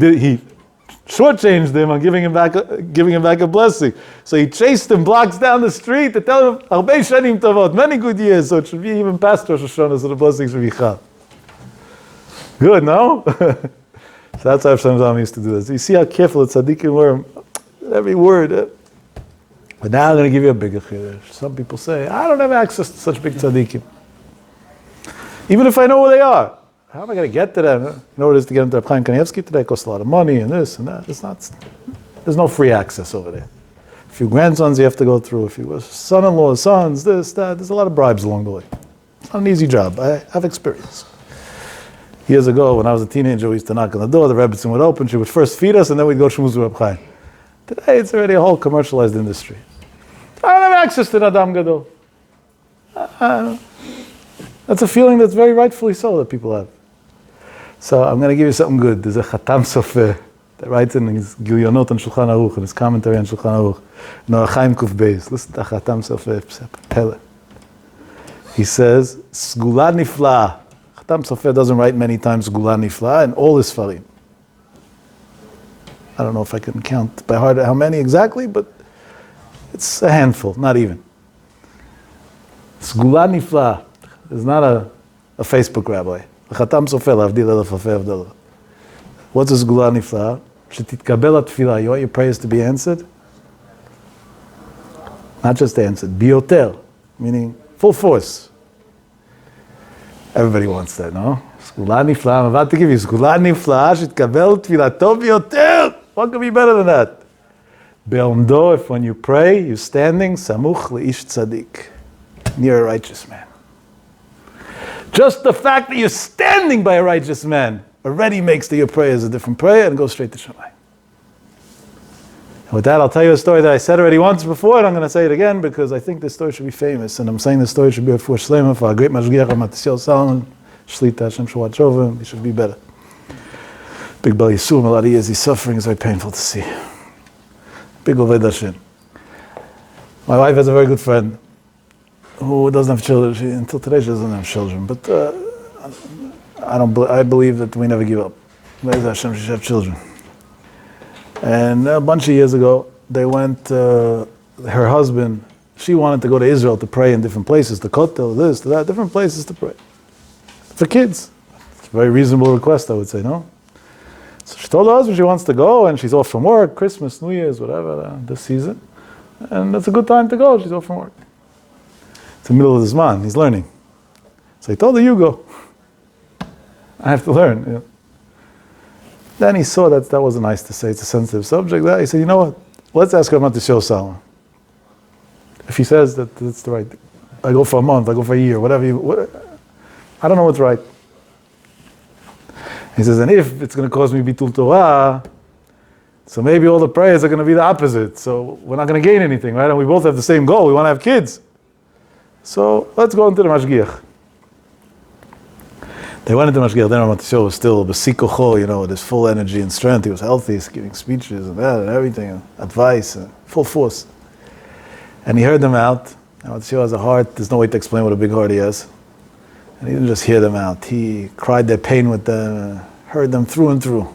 shortchanged him on giving him back a blessing. So he chased him blocks down the street to tell him Arbei Shanim Tovot, many good years, so it should be even past Rosh Hashanah, so the blessing should be chal. Good, no? So that's how Hashem Zalman used to do this. You see how careful the tzaddikim were. Every word. But now I'm going to give you a bigger chiddush. Some people say, I don't have access to such big tzaddikim. Even if I know where they are. How am I going to get to them? You know what it is to get into Reb Chaim Kanievsky today? It costs a lot of money and this and that. There's no free access over there. A few grandsons you have to go through. A few son-in-laws, sons, this, that. There's a lot of bribes along the way. It's not an easy job. I have experience. Years ago, when I was a teenager, we used to knock on the door. The Rebbetzin would open. She would first feed us, and then we'd go shmuz Reb Chaim. Today, it's already a whole commercialized industry. I don't have access to Adam Gadol. That's a feeling that's very rightfully so that people have. So I'm going to give you something good. There's a Chatam Sofer that writes in his Gilyonot on Shulchan Aruch, in his commentary on Shulchan Aruch, Noach Chaim Kuf Beis. Listen to Chatam Sofer Pele. He says, Sgula Nifla. Chatam Sofer doesn't write many times Sgula Nifla in all his farim. I don't know if I can count by heart how many exactly, but it's a handful, not even. Sgula Nifla is not a Facebook rabbi. Chatam Sofer, Avdil Elef Alfei Avdil. What's a Sgula Nifla? Shetitkabel HaTfilah. You want your prayers to be answered? Not just answered, bioter, meaning full force. Everybody wants that, no? Sgula Nifla, I'm about to give you Sgula Nifla, Shetkabel Tfilato bioter. What could be better than that? Be'omdo, if when you pray, you're standing, samuch le'ish tzaddik, near a righteous man. Just the fact that you're standing by a righteous man already makes that your prayer is a different prayer and goes straight to Shammai. And with that, I'll tell you a story that I said already once before, and I'm going to say it again because I think this story should be famous, and I'm saying this story should be for Shlema, for our great Mashgiach, Matisyahu Salomon, Shlita, Hashem should watch over him, he should be better. Big Bal Yisur, a lot of years he's suffering, is very painful to see. Big Oved Hashem. My wife has a very good friend who doesn't have children. Until today she doesn't have children, but I believe that we never give up. Be'ez Hashem, she should have children. And a bunch of years ago, they went, her husband, she wanted to go to Israel to pray in different places, to Kotel, this, to that, different places to pray. For kids. It's a very reasonable request, I would say, no? So she told her husband she wants to go, and she's off from work, Christmas, New Year's, whatever, this season. And it's a good time to go, she's off from work. It's the middle of the Zman, he's learning. So he told her, you go. I have to learn. You know. Then he saw that wasn't nice to say, it's a sensitive subject. He said, you know what, let's ask her about the show Salomon. If he says that it's the right thing. I go for a month, I go for a year, whatever I don't know what's right. He says, and if it's going to cause me bitul Torah, so maybe all the prayers are going to be the opposite. So we're not going to gain anything, right? And we both have the same goal. We want to have kids. So let's go into the Mashgiach. They went into Mashgiach. Then Ramat was still besikocho, you know, with his full energy and strength. He was healthy. He's giving speeches and that and everything, and advice, and full force. And he heard them out. Ramat has a heart. There's no way to explain what a big heart he has. And he didn't just hear them out. He cried their pain with them, heard them through and through.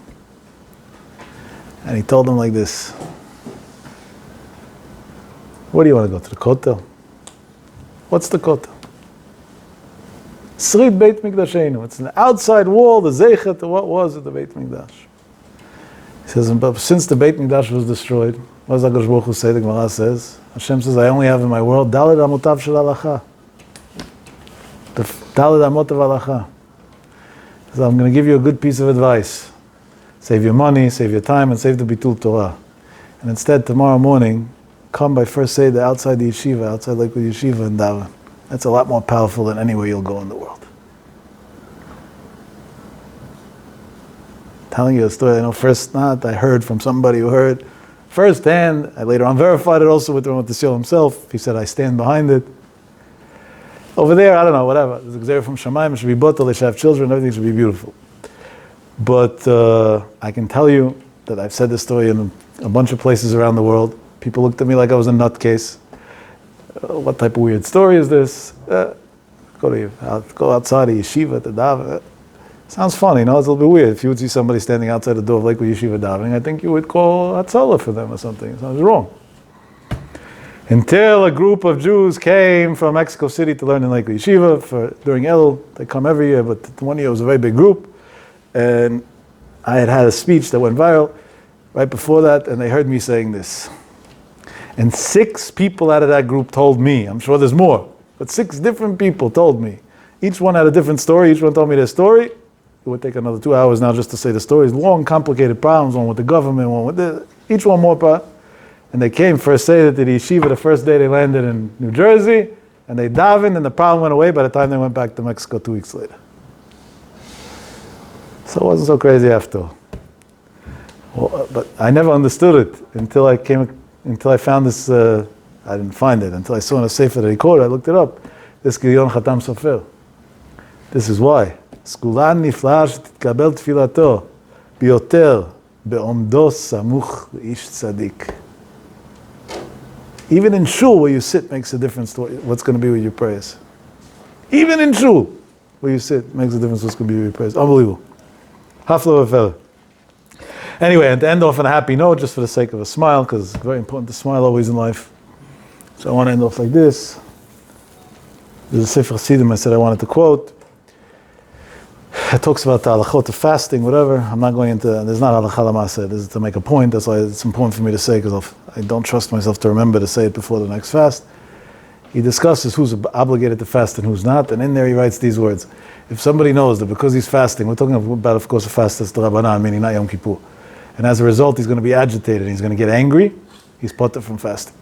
And he told them like this. Where do you want to go? To the Kotel? What's the Kotel? Srit Beit Mikdashenu. It's an outside wall, the Zeichet to what was at the Beit Mikdash. He says, but since the Beit Mikdash was destroyed, what does HaKadosh Baruch Hu say? The Gemara says, Hashem says, I only have in my world Daled Amotav Shel Halacha. The Daled Amot of Halacha. So I'm going to give you a good piece of advice. Save your money, save your time, and save the Bitul Torah. And instead, tomorrow morning, come by first Seder outside the yeshiva, outside Lakewood Yeshiva and daven. That's a lot more powerful than anywhere you'll go in the world. Telling you a story I know first not, I heard from somebody who heard firsthand. I later on verified it also with Ramat Yisrael himself. He said, I stand behind it. Over there, I don't know, whatever. There's a gzera from Shamayim, it should be botel, they should have children, everything should be beautiful. But I can tell you that I've said this story in a bunch of places around the world. People looked at me like I was a nutcase. What type of weird story is this? Go outside a yeshiva to daven. Sounds funny, no? It's a little bit weird. If you would see somebody standing outside the door of Lakewood Yeshiva davening, I think you would call Hatzalah for them or something. It sounds wrong. Until a group of Jews came from Mexico City to learn in Lakewood Yeshiva during Elul. They come every year, but one year it was a very big group. And I had a speech that went viral right before that, and they heard me saying this. And 6 people out of that group told me, I'm sure there's more, but 6 different people told me. Each one had a different story, each one told me their story. It would take another 2 hours now just to say the stories. Long, complicated problems, one with the government, one with this, each one more part. And they came for a Seder to the yeshiva the first day they landed in New Jersey, and they davened, and the problem went away by the time they went back to Mexico 2 weeks later. So it wasn't so crazy after all. Well, but I never understood it until I found this, I didn't find it, until I saw in a sefer that he quoted, I looked it up. This Gideon Khatam Sofer. This is why. סגולה נפלאה שתתקבל תפילתו ביותר בעומדו סמוך לאיש צדיק. Even in shul where you sit makes a difference to what's going to be with your prayers. Even in shul where you sit makes a difference to what's going to be with your prayers. Unbelievable. Hafla v'fela. Anyway, and to end off on a happy note, just for the sake of a smile, because it's very important to smile always in life. So I want to end off like this. There's a Sefer Chassidim I said I wanted to quote. It talks about the halachot of fasting, whatever. I'm not going into, there's not halakha l'maaseh, this is to make a point. That's why it's important for me to say, because I don't trust myself to remember to say it before the next fast. He discusses who's obligated to fast and who's not, and in there he writes these words. If somebody knows that because he's fasting, we're talking about, of course, a fast that's the Rabbanan, meaning not Yom Kippur, and as a result he's going to be agitated, he's going to get angry, he's potter from fasting.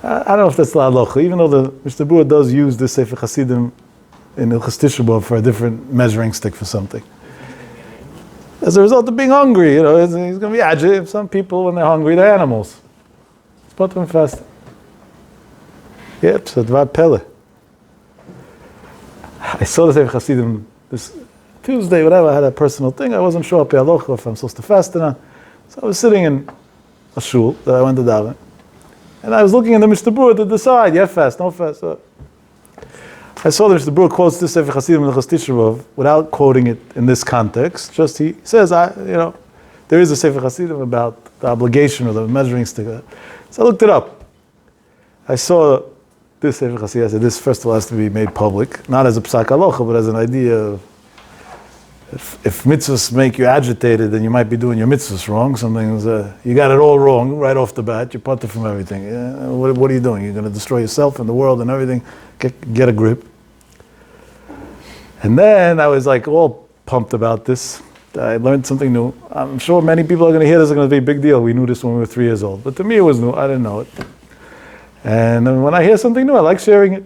I don't know if that's the halacha, even though the Mr. Bura does use this Sefer Chassidim in Ilchas Tisha B'Av for a different measuring stick for something. As a result of being hungry, he's going to be agitated. Some people, when they're hungry, they're animals. It's potter from fasting. Yep, so Dvar Pele. I saw the Sefer Chassidim this Tuesday, whatever, I had a personal thing. I wasn't sure if I'm supposed to fast or not. So I was sitting in a shul that I went to daven. And I was looking at the Mr. Bura to decide, yeah, fast, no fast. So I saw that Mr. Bura quotes this Sefer Chassidim in the Ilchas Tisha B'Av without quoting it in this context. Just he says, there is a Sefer Chassidim about the obligation or the measuring stick. So I looked it up. I saw this Sefer Chassidim. I said, this first of all has to be made public, not as a psak halacha, but as an idea of if mitzvahs make you agitated, then you might be doing your mitzvahs wrong. Something's you got it all wrong right off the bat. You're potter from everything. What are you doing? You're going to destroy yourself and the world and everything. Get a grip. And then I was like all pumped about this. I learned something new. I'm sure many people are going to hear this. It's going to be a big deal. We knew this when we were 3 years old, but to me it was new. I didn't know it. And then when I hear something new, I like sharing it.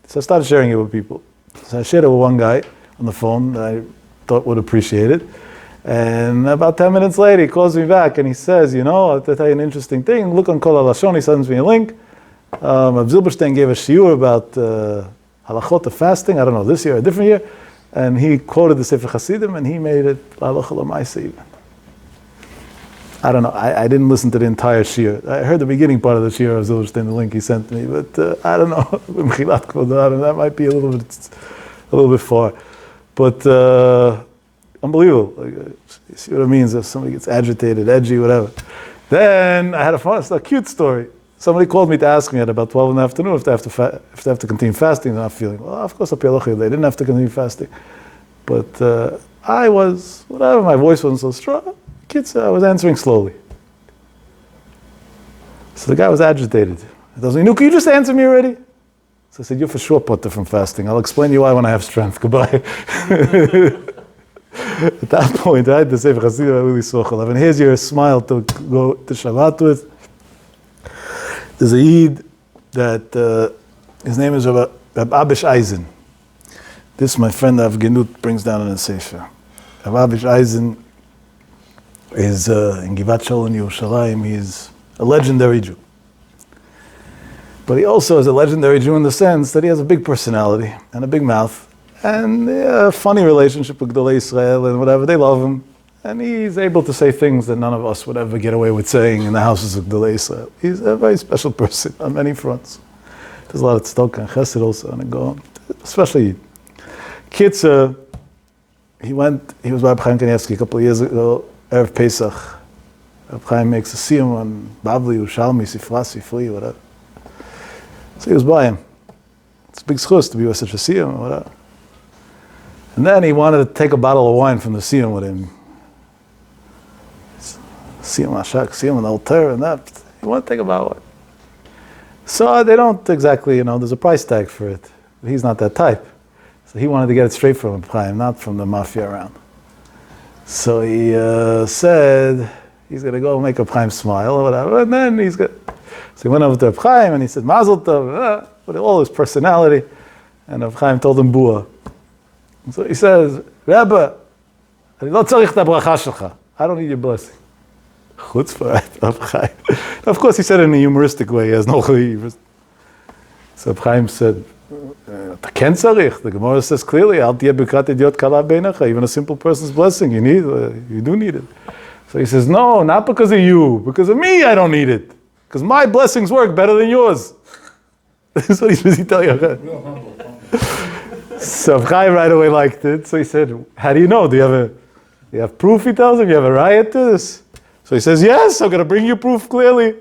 So I started sharing it with people. So I shared it with one guy on the phone that I thought would appreciate it. And about 10 minutes later, he calls me back and he says, I'll tell you an interesting thing. Look on Kol HaLashon, he sends me a link. Rav Zilberstein gave a shiur about halachot of fasting, I don't know, this year or a different year. And he quoted the Sefer Chassidim and he made it halacha l'maaseh even. I don't know, I didn't listen to the entire shiur. I heard the beginning part of the shiur of Zilberstein, the link he sent me, but I don't know, that might be a little bit far. But unbelievable. You see what it means if somebody gets agitated, edgy, whatever. Then I had a cute story. Somebody called me to ask me at about 12 in the afternoon if they have to continue fasting. They're not feeling well. Of course, they didn't have to continue fasting. But I was, whatever, my voice wasn't so strong. Kids, I was answering slowly. So the guy was agitated. He tells me, "No, can you just answer me already?" So I said, "You're for sure potter from fasting. I'll explain to you why when I have strength. Goodbye." At that point, I had to say, I really saw chalav. And here's your smile to go to Shabbat with. There's a Yid that, his name is Rab Abish Eisen. This, my friend Av Genut brings down in a sefer. Rab Abish Eisen is in Givat Shaul in Yerushalayim. He's a legendary Jew. But he also is a legendary Jew in the sense that he has a big personality and a big mouth and a funny relationship with Gdolei Israel and whatever. They love him. And he's able to say things that none of us would ever get away with saying in the houses of Gdolei Israel. He's a very special person on many fronts. There's a lot of tzedakah and chesed also, and go on. Especially kids. He was by Reb Chaim Kanievsky a couple of years ago, Erev Pesach. Reb Chaim makes a siyum on Bavli, Ushalmi, Sifra, Sifri, whatever. So he was by him. It's a big schus to be with such a siyum, whatever. And then he wanted to take a bottle of wine from the siyum with him. Siyum Ashak, Siyum and Alter and that. He wanted to take a bottle of wine. So they don't exactly, there's a price tag for it. He's not that type. So he wanted to get it straight from Reb Chaim, not from the mafia around. So he said, He's going to go make Reb Chaim smile or whatever. And then so he went over to Reb Chaim and he said, Mazel Tov, with all his personality. And Reb Chaim told him, Bua. So he says, Rebbe, I don't need your blessing. Chutzpah, Reb Chaim. Of course, he said it in a humoristic way. He has no chiyuv. So Reb Chaim said, the Gemara says clearly, even a simple person's blessing, you do need it. So he says, no, not because of you, because of me, I don't need it. Because my blessings work better than yours. That's what he's busy telling you. So Chaim right away liked it. So he said, how do you know? Do you have proof, he tells him? You have a riot to this? So he says, yes, I'm going to bring you proof clearly.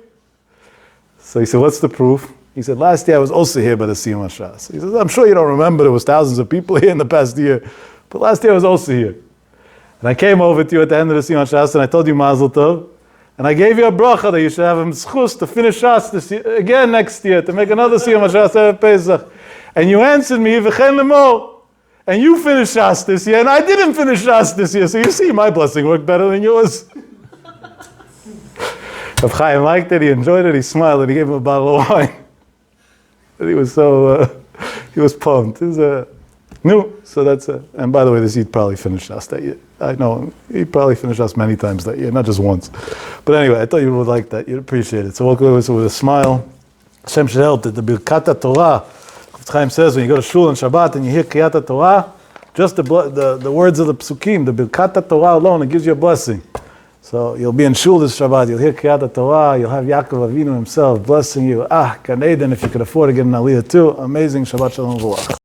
So he said, what's the proof? He said, last year I was also here by the Siyum HaShas. He says, I'm sure you don't remember, there was thousands of people here in the past year. But last year I was also here. And I came over to you at the end of the Siyum HaShas and I told you Mazel Tov. And I gave you a bracha that you should have a schus to finish Shas this year, again next year, to make another Siyum HaShas Erev Pesach. And you answered me, V'chen lemor. And you finished Shas this year, and I didn't finish Shas this year. So you see, my blessing worked better than yours. Rav Chaim liked it, he enjoyed it, he smiled, and he gave him a bottle of wine. And he was so, he was pumped. He was new, so that's it. And by the way, he'd probably finished Shas that year. I know, he probably finished Shas many times that year, not just once. But anyway, I thought you would like that, you'd appreciate it. So we'll go with a smile. Hashem should help that the Birkat Torah, Chaim says when you go to shul on Shabbat and you hear Kriyat Torah, just the words of the psukim, the Birkat Torah alone, it gives you a blessing. So you'll be in shul this Shabbat, you'll hear Kriyat Torah, you'll have Yaakov Avinu himself blessing you. Gan Eden, if you could afford to get an aliyah too. Amazing. Shabbat Shalom V'Ruach.